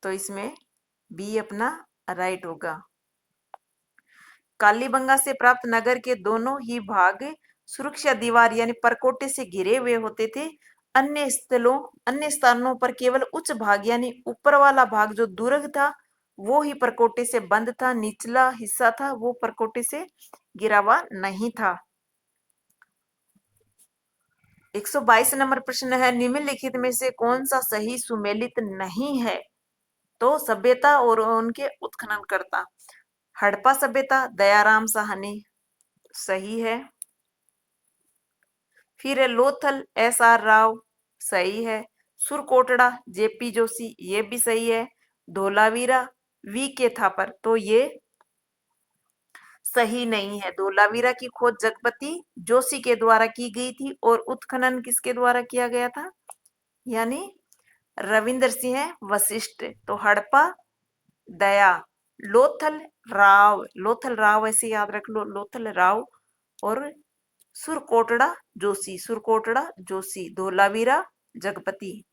तो इसमें बी अपना राइट होगा। कालीबंगा से प्राप्त नगर के दोनों ही भाग सुरक्षा दीवार यानी परकोटे से घिरे हुए होते थे। अन्य स्थानों पर केवल उच्च भाग यानी ऊपर वाला भाग जो दुर्ग था वो ही परकोटे से बंद था। निचला हिस्सा था वो परकोटे से घिरा हुआ नहीं था। 122 नंबर प्रश्न है। निम्नलिखित में से कौन सा सही सुमेलित नहीं है? तो सभ्यता और उनके उत्खननकर्ता। हड़प्पा सभ्यता, दयाराम साहनी, सही है। फिर है लोथल, SR राव, सही है। सुरकोटड़ा, JP जोशी, ये भी सही है। धोलावीरा, VK थापर, तो ये सही नहीं है। धोलावीरा की खोज जगपति जोशी के द्वारा की गई थी और उत्खनन किसके द्वारा किया गया था? यानी रविंद्र सिंह वशिष्ठ। तो हड़प्पा दया, लोथल राव ऐसे याद रख लो, लोथल राव। और सुरकोटड़ा जोशी, धोलावीरा जगपति।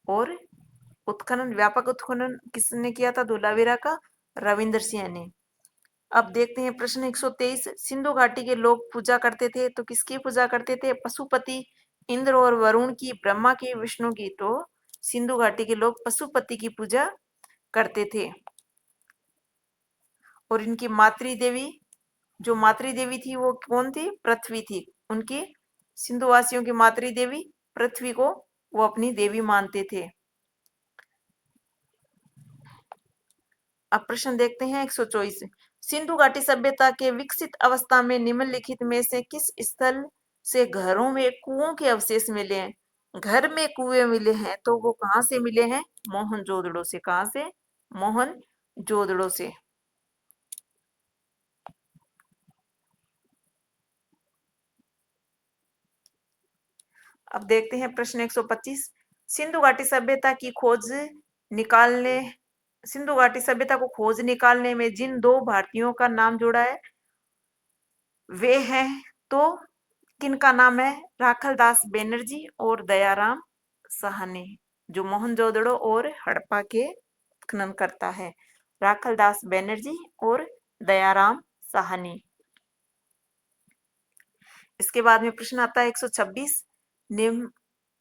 और उत्खनन, व्यापक उत्खनन किसने किया था धोलावीरा का? रविंद्र सिंह ने। अब देखते हैं प्रश्न 123। सिंधु घाटी के लोग पूजा करते थे, तो किसकी पूजा करते थे? पशुपति इंद्र और वरुण की, ब्रह्मा की, विष्णु की। तो सिंधु घाटी के लोग पशुपति की पूजा करते थे। और इनकी मातृदेवी, जो मातृदेवी थी वो कौन थी? पृथ्वी थी। उनकी, सिंधुवासियों की मातृदेवी पृथ्वी को वो अपनी देवी मानते थे। अब प्रश्न देखते हैं 124। सिंधु घाटी सभ्यता के विकसित अवस्था में निम्नलिखित में से किस स्थल से घरों में कुओं के अवशेष मिले हैं? घर में कुएं मिले हैं तो वो कहाँ से मिले हैं? मोहनजोदड़ो से। कहाँ से? मोहनजोदड़ो से। अब देखते हैं प्रश्न 125। सिंधु घाटी सभ्यता की खोज निकालने सिंधु घाटी सभ्यता को खोज निकालने में जिन दो भारतीयों का नाम जोड़ा है वे हैं, तो किनका नाम है? राखलदास बेनर्जी और दयाराम साहनी, जो मोहनजोदड़ो और हड़प्पा के खनन करता है। राखलदास बेनर्जी और दयाराम साहनी। इसके बाद में प्रश्न आता है 126। निम्न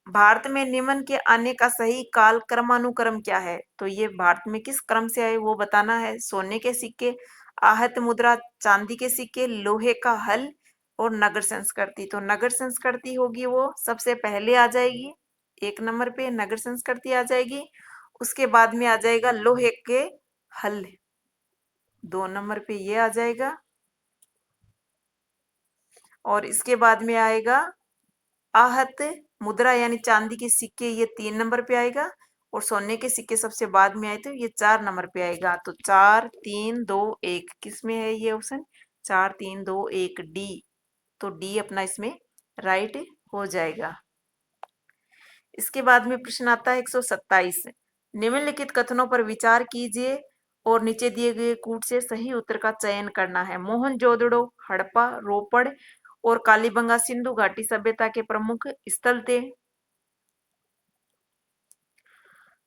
भारत में निम्न के आने का सही काल क्रमानुक्रम क्या है? तो ये भारत में किस क्रम से आए वो बताना है। सोने के सिक्के, आहत मुद्रा, चांदी के सिक्के, लोहे का हल और नगर संस्कृति। तो नगर संस्कृति होगी वो सबसे पहले आ जाएगी, 1 नंबर पे नगर संस्कृति आ जाएगी। उसके बाद में आ जाएगा लोहे के हल, 2 नंबर पे ये आ जाएगा। और इसके बाद में आएगा आहत मुद्रा यानी चांदी के सिक्के, ये 3 नंबर पे आएगा। और सोने के सिक्के सबसे बाद में आए तो ये 4 नंबर पे आएगा। तो 4 3 2 1 किस में है ये ऑप्शन? 4 3 2 1 डी। तो डी अपना इसमें राइट हो जाएगा। इसके बाद में प्रश्न आता है 127। निम्नलिखित कथनों पर विचार कीजिए और नीचे दिए गए कूट से सही उत्तर का चयन करना है। मोहनजोदड़ो, हड़प्पा, रोपड़ और कालीबंगा सिंधु घाटी सभ्यता के प्रमुख स्थल थे।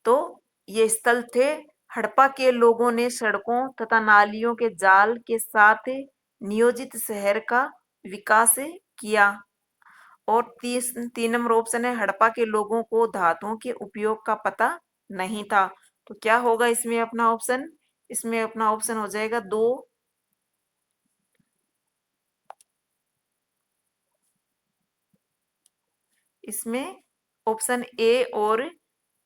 तो ये स्थल थे। हड़प्पा के लोगों ने सड़कों तथा नालियों के जाल के साथ नियोजित शहर का विकास किया। और 3 नंबर ऑप्शन है, हड़प्पा के लोगों को धातुओं के उपयोग का पता नहीं था। तो क्या होगा इसमें अपना ऑप्शन? इसमें अपना ऑप्शन हो जाएगा 2। इसमें ऑप्शन ए और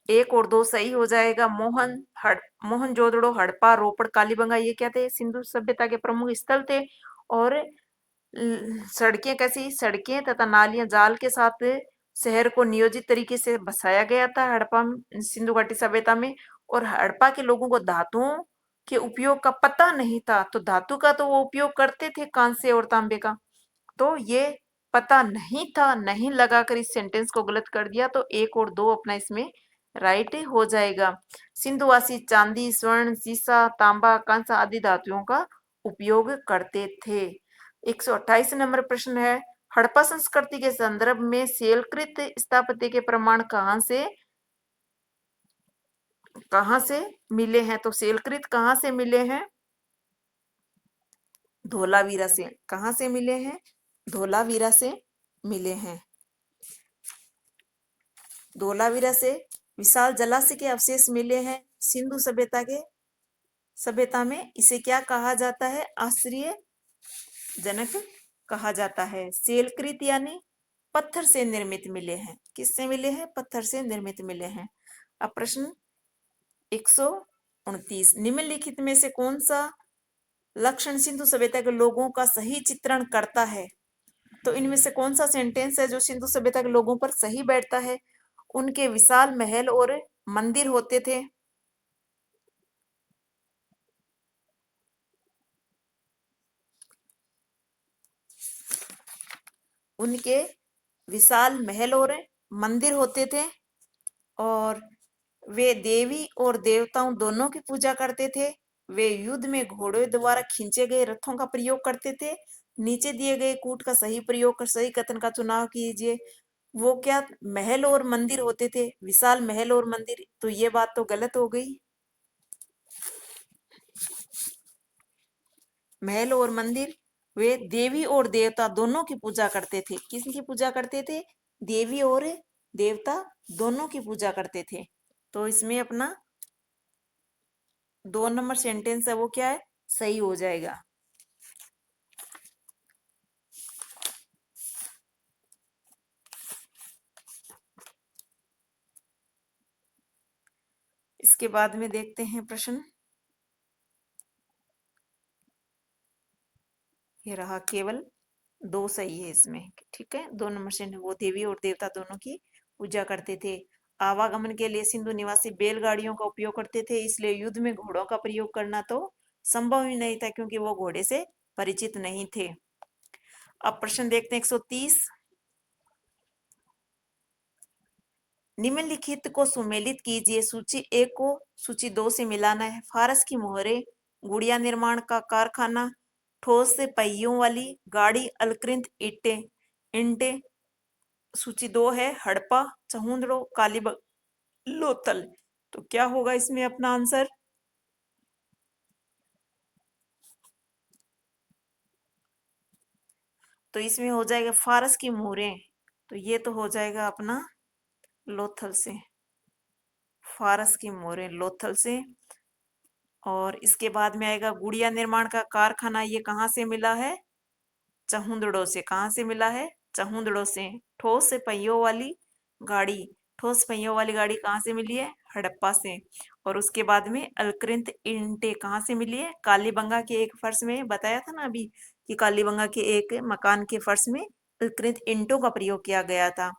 1 और 2 सही हो जाएगा। मोहनजोदड़ो, हड़प्पा, रोपड़, कालीबंगा ये क्या थे? सिंधु सभ्यता के प्रमुख स्थल थे। और सड़कें कैसी? सड़कें तथा नालियां जाल के साथ शहर को नियोजित तरीके से बसाया गया था हड़प्पा सिंधु घाटी सभ्यता में। और हड़प्पा के लोगों को धातुओं के उपयोग का पता नहीं था। तो धातु का तो वो उपयोग करते थे, कांसे और तांबे का। तो ये पता नहीं था, नहीं लगाकर इस सेंटेंस को गलत कर दिया। तो 1 और 2 अपना इसमें राइट हो जाएगा। सिंधुवासी चांदी, स्वर्ण, सीसा, तांबा, कांसा आदि धातुओं का उपयोग करते थे। 128 नंबर प्रश्न है, हड़प्पा संस्कृति के संदर्भ में शैलकृत स्थापत्य के प्रमाण कहाँ से मिले हैं? तो शैलकृत कहाँ से मिले हैं? धोलावीरा से। कहाँ से मिले हैं? धोलावीरा से मिले हैं। धोलावीरा से विशाल जलाशय के अवशेष मिले हैं सिंधु सभ्यता में। इसे क्या कहा जाता है? आश्चर्यजनक कहा जाता है। शैलकृत यानी पत्थर से निर्मित मिले हैं। किससे मिले हैं? पत्थर से निर्मित मिले हैं। अब प्रश्न 129। निम्नलिखित में से कौन सा लक्षण सिंधु सभ्यता के लोगों का सही चित्रण करता है? तो इनमें से कौन सा सेंटेंस है जो सिंधु सभ्यता के लोगों पर सही बैठता है? उनके विशाल महल और मंदिर होते थे। उनके विशाल महल और मंदिर होते थे। और वे देवी और देवताओं दोनों की पूजा करते थे। वे युद्ध में घोड़ों द्वारा खींचे गए रथों का प्रयोग करते थे। नीचे दिए गए कूट का सही प्रयोग कर सही कथन का चुनाव कीजिए। वो क्या महल और मंदिर होते थे? विशाल महल और मंदिर। तो ये बात तो गलत हो गई। महल और मंदिर, वे देवी और देवता दोनों की पूजा करते थे। किसकी पूजा करते थे? देवी और देवता दोनों की पूजा करते थे। तो इसमें अपना 2 नंबर सेंटेंस है वो क्या है, सही हो जाएगा। इसके बाद में देखते हैं प्रश्न। ये रहा, केवल 2 सही है इसमें, ठीक है। 2 नंबर से वो देवी और देवता दोनों की पूजा करते थे। आवागमन के लिए सिंधु निवासी बैलगाड़ियों का उपयोग करते थे, इसलिए युद्ध में घोड़ों का प्रयोग करना तो संभव ही नहीं था, क्योंकि वो घोड़े से परिचित नहीं थे। अब प्रश्न देखते हैं 130। निम्नलिखित को सुमेलित कीजिए। सूची 1 को सूची 2 से मिलाना है। फारस की मोहरें, गुड़िया निर्माण का कारखाना, ठोस से पहियों वाली गाड़ी, अलकृत ईंटें ईंटें। सूची 2 है हड़प्पा, चहुंदड़ो, लोथल। तो क्या होगा इसमें अपना आंसर? तो इसमें हो जाएगा फारस की मोहरें, तो ये तो हो जाएगा अपना लोथल से, फारस की मोहरें लोथल से। और इसके बाद में आएगा गुड़िया निर्माण का कारखाना, ये कहाँ से मिला है? चहुंदड़ों से। कहाँ से मिला है? चहुंदड़ों से। ठोस से पहियों वाली गाड़ी, ठोस पहियों वाली गाड़ी कहाँ से मिली है? हड़प्पा से। और उसके बाद में अलकृत ईंटें कहाँ से मिली है? कालीबंगा के एक फर्श में, बताया था ना अभी कि कालीबंगा के एक मकान के फर्श में अलकृत ईंटों का प्रयोग किया गया था।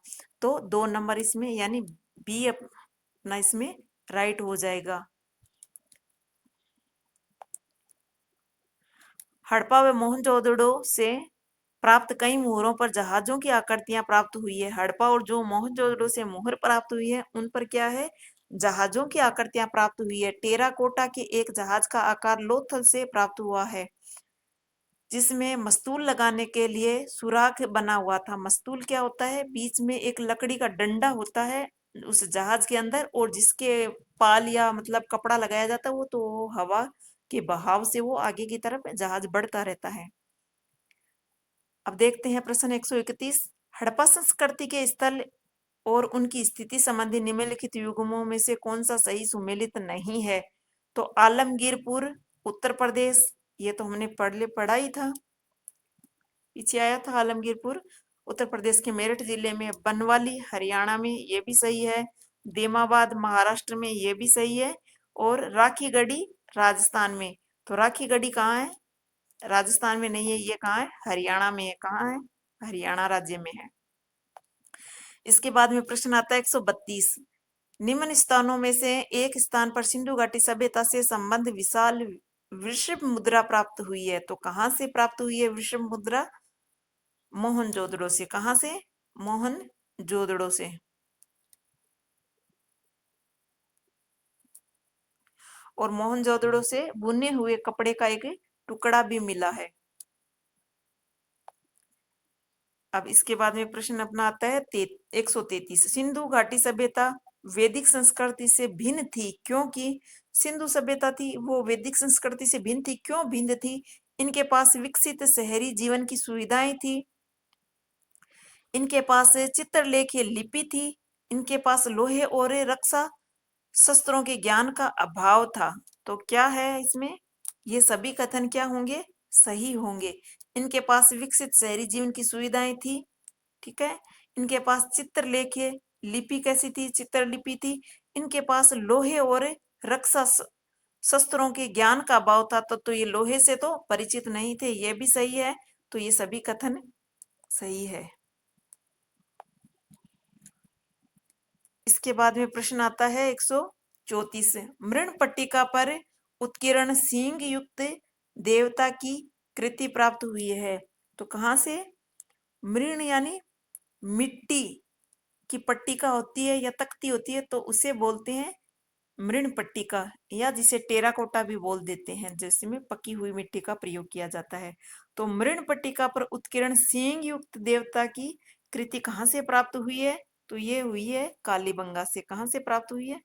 तो 2 नंबर इसमें यानी बी अपना इसमें राइट हो जाएगा। हड़प्पा व मोहनजोदड़ो से प्राप्त कई मोहरों पर जहाजों की आकृतियां प्राप्त हुई है। हड़प्पा और जो मोहनजोदड़ो से मोहर प्राप्त हुई है उन पर क्या है? जहाजों की आकृतियां प्राप्त हुई है। टेराकोटा के एक जहाज का आकार लोथल से प्राप्त हुआ है, जिसमें मस्तूल लगाने के लिए सुराख बना हुआ था। मस्तूल क्या होता है? बीच में एक लकड़ी का डंडा होता है उस जहाज के अंदर, और जिसके पाल या मतलब कपड़ा लगाया जाता है वो, तो हवा के बहाव से वो आगे की तरफ जहाज बढ़ता रहता है। अब देखते हैं प्रश्न 131। हड़प्पा संस्कृति के स्थल और उनकी स्थिति संबंधी निम्नलिखित युग्मों में से कौन सा सही सुमेलित नहीं है? तो आलमगीरपुर उत्तर प्रदेश, ये तो हमने पढ़ा ही था, पीछे आया था आलमगीरपुर उत्तर प्रदेश के मेरठ जिले में। बनवाली हरियाणा में, ये भी सही है। देमाबाद महाराष्ट्र में, ये भी सही है। और राखीगढ़ी राजस्थान में, तो राखीगढ़ी कहाँ है? राजस्थान में नहीं है, ये कहाँ है? हरियाणा में है। कहाँ है? हरियाणा राज्य में है। इसके बाद में प्रश्न आता है 132। निम्न स्थानों में से एक स्थान पर सिंधु घाटी सभ्यता से संबंध विशाल वृषभ मुद्रा प्राप्त हुई है। तो कहाँ से प्राप्त हुई है वृषभ मुद्रा? मोहनजोदड़ो से। कहाँ से? मोहनजोदड़ो से। और मोहनजोदड़ो से बुने हुए कपड़े का एक टुकड़ा भी मिला है। अब इसके बाद में प्रश्न अपना आता है 133। सिंधु घाटी सभ्यता वैदिक संस्कृति से भिन्न थी, क्योंकि सिंधु सभ्यता थी वो वैदिक संस्कृति से भिन्न थी। क्यों भिन्न थी? इनके पास विकसित शहरी जीवन की सुविधाएं थी, इनके पास चित्रलेख लिपि थी, इनके पास लोहे और रक्षा शस्त्रों के ज्ञान का अभाव था। तो क्या है इसमें? ये सभी कथन क्या होंगे? सही होंगे। इनके पास विकसित शहरी जीवन की सुविधाएं थी, ठीक है। इनके पास चित्रलेख लिपि कैसी थी? चित्रलिपि थी। इनके पास लोहे और रक्षा शस्त्रों के ज्ञान का अभाव था, तो ये लोहे से तो परिचित नहीं थे, ये भी सही है। तो ये सभी कथन सही है। इसके बाद में प्रश्न आता है 134। मृण पट्टिका पर उत्कीर्ण सींग युक्त देवता की कृति प्राप्त हुई है। तो कहाँ से? मृण यानी मिट्टी की पट्टिका होती है या तख्ती होती है, तो उसे बोलते हैं मृण पट्टिका, या जिसे टेराकोटा भी बोल देते हैं, जिसमें पकी हुई मिट्टी का प्रयोग किया जाता है। तो मृण पट्टिका पर उत्कीर्ण सींग युक्त देवता की कृति कहाँ से प्राप्त हुई है? तो ये हुई है कालीबंगा से। कहाँ से प्राप्त हुई है?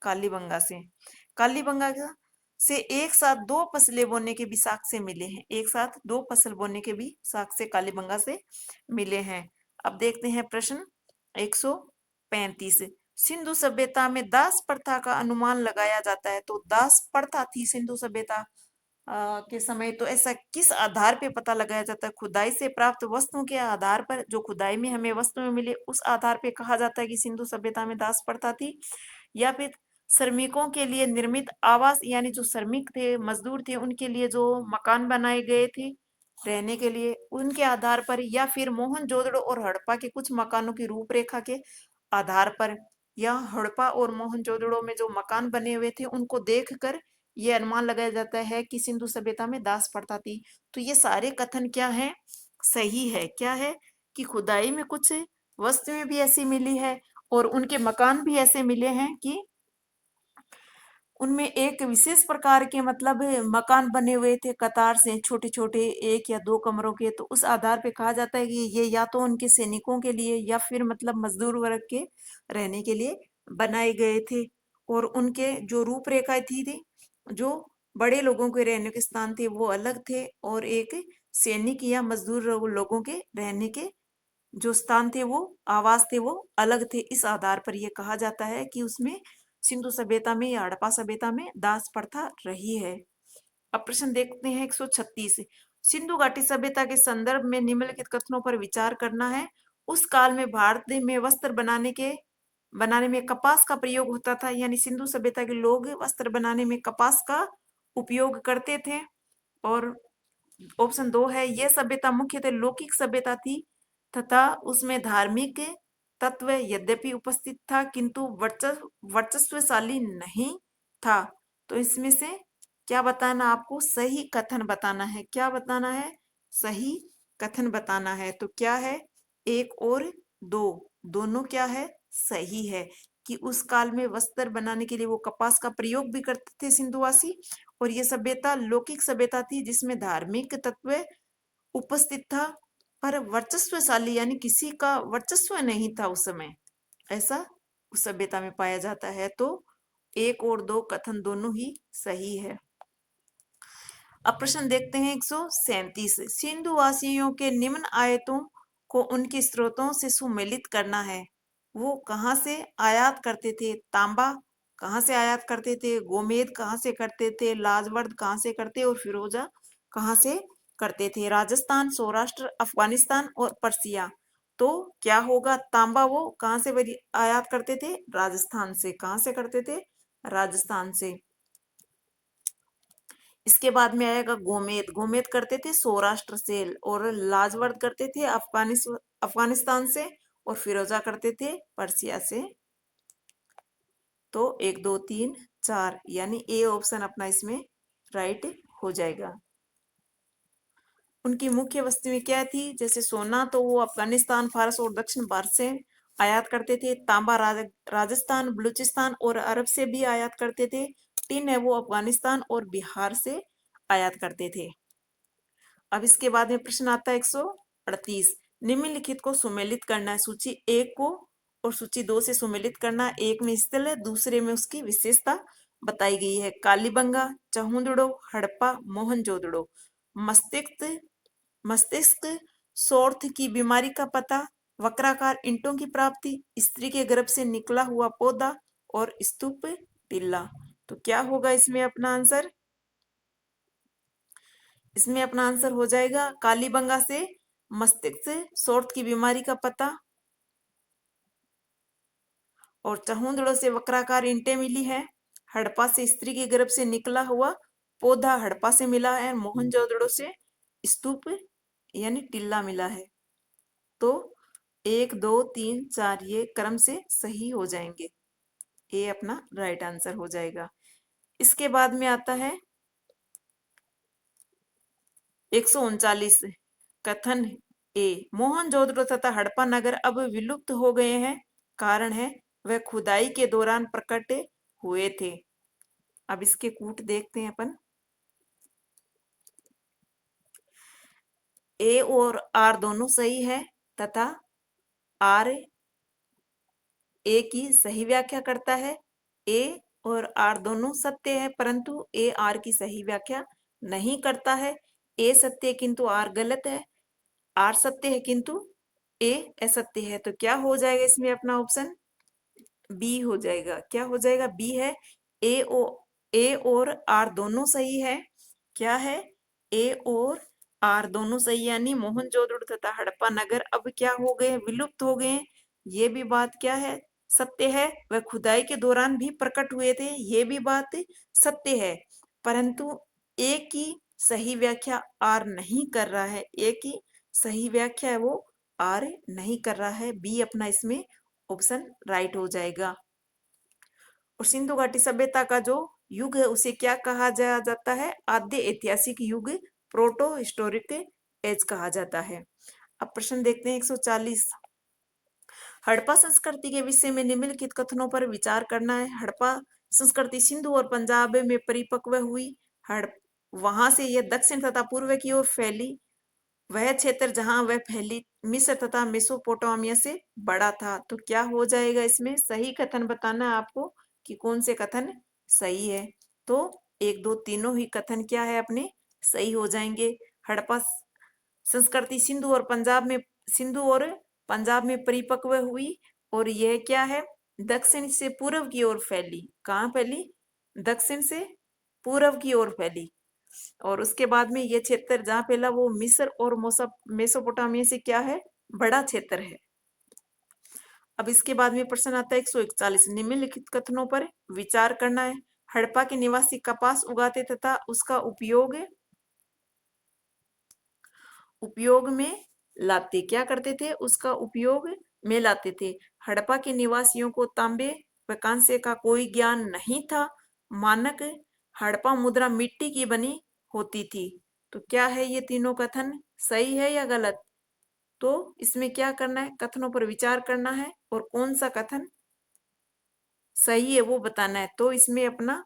कालीबंगा से। कालीबंगा से एक साथ 2 फसलें बोने के भी साक्ष्य मिले हैं। एक साथ 2 फसल बोने के भी साक्ष्य कालीबंगा से मिले हैं। अब देखते हैं प्रश्न 135 सिंधु सभ्यता में दास प्रथा का अनुमान लगाया जाता है। तो दास प्रथा थी सिंधु सभ्यता के समय, तो ऐसा किस आधार पे पता लगाया जाता है? खुदाई से प्राप्त वस्तुओं के आधार पर, जो खुदाई में हमें वस्तुएं मिले उस आधार पे कहा जाता है कि सिंधु सभ्यता में दास प्रथा थी। या फिर श्रमिकों के लिए निर्मित आवास, यानी जो श्रमिक थे, मजदूर थे, उनके लिए जो मकान बनाए गए थे रहने के लिए, उनके आधार पर, या फिर मोहनजोदड़ो और हड़प्पा के कुछ मकानों की रूपरेखा के आधार पर, या हड़प्पा और मोहनजोदड़ो में जो मकान बने हुए थे उनको देखकर ये अनुमान लगाया जाता है कि सिंधु सभ्यता में दास प्रथा थी। तो ये सारे कथन क्या है? सही है। क्या है? कि खुदाई में कुछ वस्तुएं भी ऐसी मिली है और उनके मकान भी ऐसे मिले हैं कि उनमें एक विशेष प्रकार के मतलब मकान बने हुए थे कतार से, छोटे छोटे 1 या 2 कमरों के। तो उस आधार पे कहा जाता है कि ये या तो उनके सैनिकों के लिए या फिर मतलब मजदूर वर्ग के रहने के लिए बनाए गए थे। और उनके जो रूपरेखा थी, जो बड़े लोगों के रहने के स्थान थे वो अलग थे, और एक सैनिक या मजदूर लोगों के रहने के जो स्थान थे, वो आवास थे, वो अलग थे। इस आधार पर यह कहा जाता है कि उसमें सिंधु सभ्यता में या हड़प्पा सभ्यता में दास प्रथा रही है। अब प्रश्न देखते हैं 136। सिंधु घाटी सभ्यता के संदर्भ में निम्नलिखित कथनों पर विचार करना है। उस काल में भारत में वस्त्र बनाने में कपास का प्रयोग होता था, यानी सिंधु सभ्यता के लोग वस्त्र बनाने में कपास का उपयोग करते थे। और ऑप्शन 2 है, यह सभ्यता मुख्यतः लौकिक सभ्यता थी तथा उसमें धार्मिक तत्व यद्यपि उपस्थित था किंतु वर्चस्वशाली नहीं था। तो इसमें से क्या बताना? आपको सही कथन बताना है। क्या बताना है? सही कथन बताना है। तो क्या है? 1 और 2 दोनों क्या है? सही है कि उस काल में वस्त्र बनाने के लिए वो कपास का प्रयोग भी करते थे सिंधुवासी, और ये सभ्यता लौकिक सभ्यता थी जिसमें धार्मिक तत्व उपस्थित था, पर वर्चस्वशाली यानी किसी का वर्चस्व नहीं था उस समय, ऐसा उस सभ्यता में पाया जाता है। तो 1 और 2 कथन दोनों ही सही है। अब प्रश्न देखते हैं 137। सिंधु वासियों के निम्न आयतों को उनके स्रोतों से सुमेलित करना है। वो कहाँ से आयात करते थे? तांबा कहाँ से आयात करते थे? गोमेद कहाँ से करते थे? लाजवर्द कहाँ से करते? और फिरोजा कहाँ से करते थे? राजस्थान, सौराष्ट्र, अफगानिस्तान और पर्सिया। तो क्या होगा? तांबा वो कहाँ से आयात करते थे? राजस्थान से। कहाँ से करते थे? राजस्थान से। इसके बाद में आएगा गोमेद। गोमेद करते थे सौराष्ट्र से, और लाजवर्द करते थे अफगानिस्तान से, और फिरोजा करते थे पर्सिया से। तो 1 2 3 4 यानी ए ऑप्शन अपना इसमें राइट हो जाएगा। उनकी मुख्य वस्तुएं क्या थी? जैसे सोना तो वो अफगानिस्तान, फारस और दक्षिण भारत से आयात करते थे। तांबा राजस्थान, बलूचिस्तान और अरब से भी आयात करते थे। टिन है वो अफगानिस्तान और बिहार से आयात करते थे। अब इसके बाद में प्रश्न आता है 138। निम्नलिखित को सुमेलित करना है। सूची 1 को और सूची 2 से सुमेलित करना। एक में स्थल है, दूसरे में उसकी विशेषता बताई गई है। कालीबंगा, चहुंदड़ो, हड़प्पा, मोहनजोदड़ो। मस्तिष्क मस्तिष्क शोथ की बीमारी का पता, वक्राकार ईंटों की प्राप्ति, स्त्री के गर्भ से निकला हुआ पौधा और स्तूप टीला। तो क्या होगा इसमें अपना आंसर? इसमें अपना आंसर हो जाएगा कालीबंगा से मस्तिष्क शोथ की बीमारी का पता, और चहुंदड़ो से वक्राकार ईंटें मिली है, हड़प्पा से स्त्री के गर्भ से निकला हुआ पौधा हड़प्पा से मिला है, मोहनजोदड़ो से स्तूप यानी टिल्ला मिला है। तो 1 2 3 4 ये क्रम से सही हो जाएंगे। ये अपना राइट आंसर हो जाएगा। इसके बाद में आता है 139 कथन ए। मोहनजोदड़ो तथा हड़प्पा नगर अब विलुप्त हो गए हैं। कारण है वह खुदाई के दौरान प्रकट हुए थे। अब इसके कूट देखते हैं अपन। ए और आर दोनों सही है तथा आर ए की सही व्याख्या करता है। ए और आर दोनों सत्य है, परंतु ए आर की सही व्याख्या नहीं करता है। ए सत्य है किंतु आर गलत है। आर सत्य है किंतु ए असत्य है। तो क्या हो जाएगा इसमें अपना ऑप्शन बी हो जाएगा। क्या हो जाएगा? बी है। ए और आर दोनों सही है। क्या है? ए और आर दोनों सही, यानी मोहनजोदड़ो तथा हड़प्पा नगर अब क्या हो गए? विलुप्त हो गए। ये भी बात क्या है? सत्य है। वह खुदाई के दौरान भी प्रकट हुए थे, ये भी बात सत्य है। परंतु ए की सही व्याख्या आर नहीं कर रहा है। ए की सही व्याख्या है वो आर नहीं कर रहा है। बी अपना इसमें ऑप्शन राइट हो जाएगा। और सिंधु घाटी सभ्यता का जो युग है उसे क्या कहा जाता है? आद्य ऐतिहासिक युग, प्रोटो हिस्टोरिक एज कहा जाता है। अब प्रश्न देखते हैं 140। हड़प्पा संस्कृति के विषय में निम्नलिखित कथनों पर विचार करना है। हड़प्पा संस्कृति सिंधु और पंजाब में परिपक्व हुई। वहां से यह दक्षिण तथा पूर्व की ओर फैली। वह क्षेत्र जहां वह फैली मिस्र तथा मेसोपोटामिया से बड़ा था। तो क्या हो जाएगा इसमें? सही कथन बताना है आपको कि कौन से कथन सही है। तो एक दो तीनों ही कथन क्या है अपने सही हो जाएंगे। हड़प्पा संस्कृति सिंधु और पंजाब में परिपक्व हुई और यह क्या है? दक्षिण से पूर्व की ओर फैली। कहाँ फैली? दक्षिण से पूर्व की ओर फैली। और उसके बाद में ये क्षेत्र जहां फैला वो मिस्र और मेसोपोटामिया से क्या है? बड़ा क्षेत्र है। अब इसके बाद में प्रश्न आता है 141। निम्नलिखित कथनों पर विचार करना है। हड़प्पा के निवासी कपास उगाते तथा उसका उपयोग में लाते। क्या करते थे? उसका उपयोग में लाते थे। हड़प्पा के निवासियों को तांबे व कांसे का कोई ज्ञान नहीं था। मानक हड़प्पा मुद्रा मिट्टी की बनी होती थी। तो क्या है ये तीनों कथन सही है या गलत? तो इसमें क्या करना है? कथनों पर विचार करना है और कौन सा कथन सही है वो बताना है। तो इसमें अपना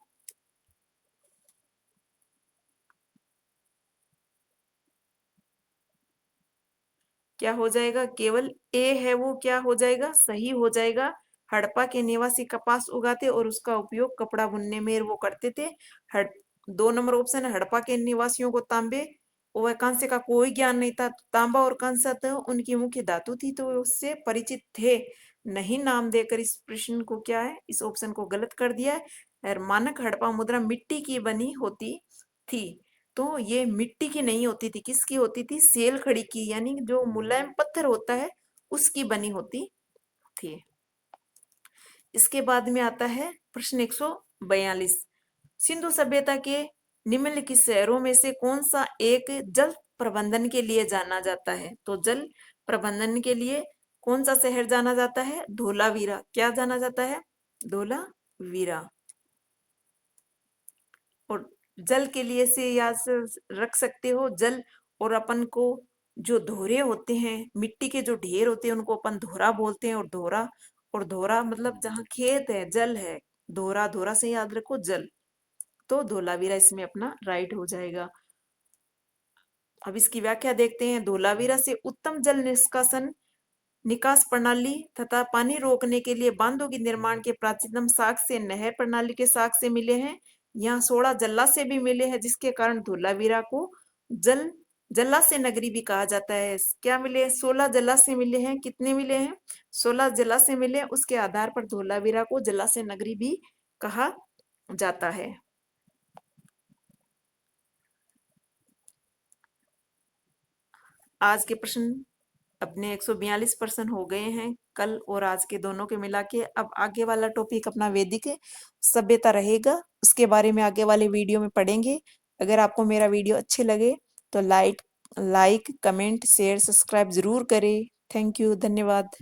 क्या हो जाएगा? केवल ए है वो क्या हो जाएगा? सही हो जाएगा। हड़प्पा के निवासी कपास उगाते और उसका उपयोग कपड़ा बुनने में वो करते थे। हड़ 2 नंबर ऑप्शन है। हड़प्पा के निवासियों को तांबे और कांसे का कोई ज्ञान नहीं था। तांबा और कांसा तो उनकी मुख्य धातु थी, तो उससे परिचित थे नहीं। नाम देकर इस प्रश्न को क्या है? इस ऑप्शन को गलत कर दिया है। और मानक हड़प्पा मुद्रा मिट्टी की बनी होती थी। तो ये मिट्टी की नहीं होती थी, किसकी होती थी? सेल खड़ी की, यानी जो मुलायम पत्थर होता है उसकी बनी होती थी। इसके बाद में आता है प्रश्न 142। सिंधु सभ्यता के निम्नलिखित शहरों में से कौन सा एक जल प्रबंधन के लिए जाना जाता है? तो जल प्रबंधन के लिए कौन सा शहर जाना जाता है? धोलावीरा। क्या जाना जाता है? धोलावीरा। और जल के लिए से याद से रख सकते हो जल। और अपन को जो धोरे होते हैं, मिट्टी के जो ढेर होते हैं उनको अपन धोरा बोलते हैं। और धोरा मतलब जहाँ खेत है, जल है। धोरा धोरा से याद रखो जल। तो धोलावीरा इसमें अपना राइट हो जाएगा। अब इसकी व्याख्या देखते हैं। धोलावीरा से उत्तम जल निष्कासन निकास प्रणाली तथा पानी रोकने के लिए बांधों के निर्माण के प्राचीनतम साक्ष्य नहर प्रणाली के साक्ष्य मिले हैं। यहाँ 16 जलाशय भी मिले हैं, जिसके कारण धोलावीरा को जलाशय नगरी भी कहा जाता है। क्या मिले? 16 जलाशय मिले हैं। कितने मिले हैं? 16 जलाशय मिले। उसके आधार पर धोलावीरा को जलाशय नगरी भी कहा जाता है। आज के प्रश्न अपने 142 प्रश्न हो गए हैं कल और आज के दोनों के मिला के। अब आगे वाला टॉपिक अपना वैदिक सभ्यता रहेगा, उसके बारे में आगे वाले वीडियो में पढ़ेंगे। अगर आपको मेरा वीडियो अच्छे लगे तो लाइक कमेंट शेयर सब्सक्राइब जरूर करें। थैंक यू, धन्यवाद।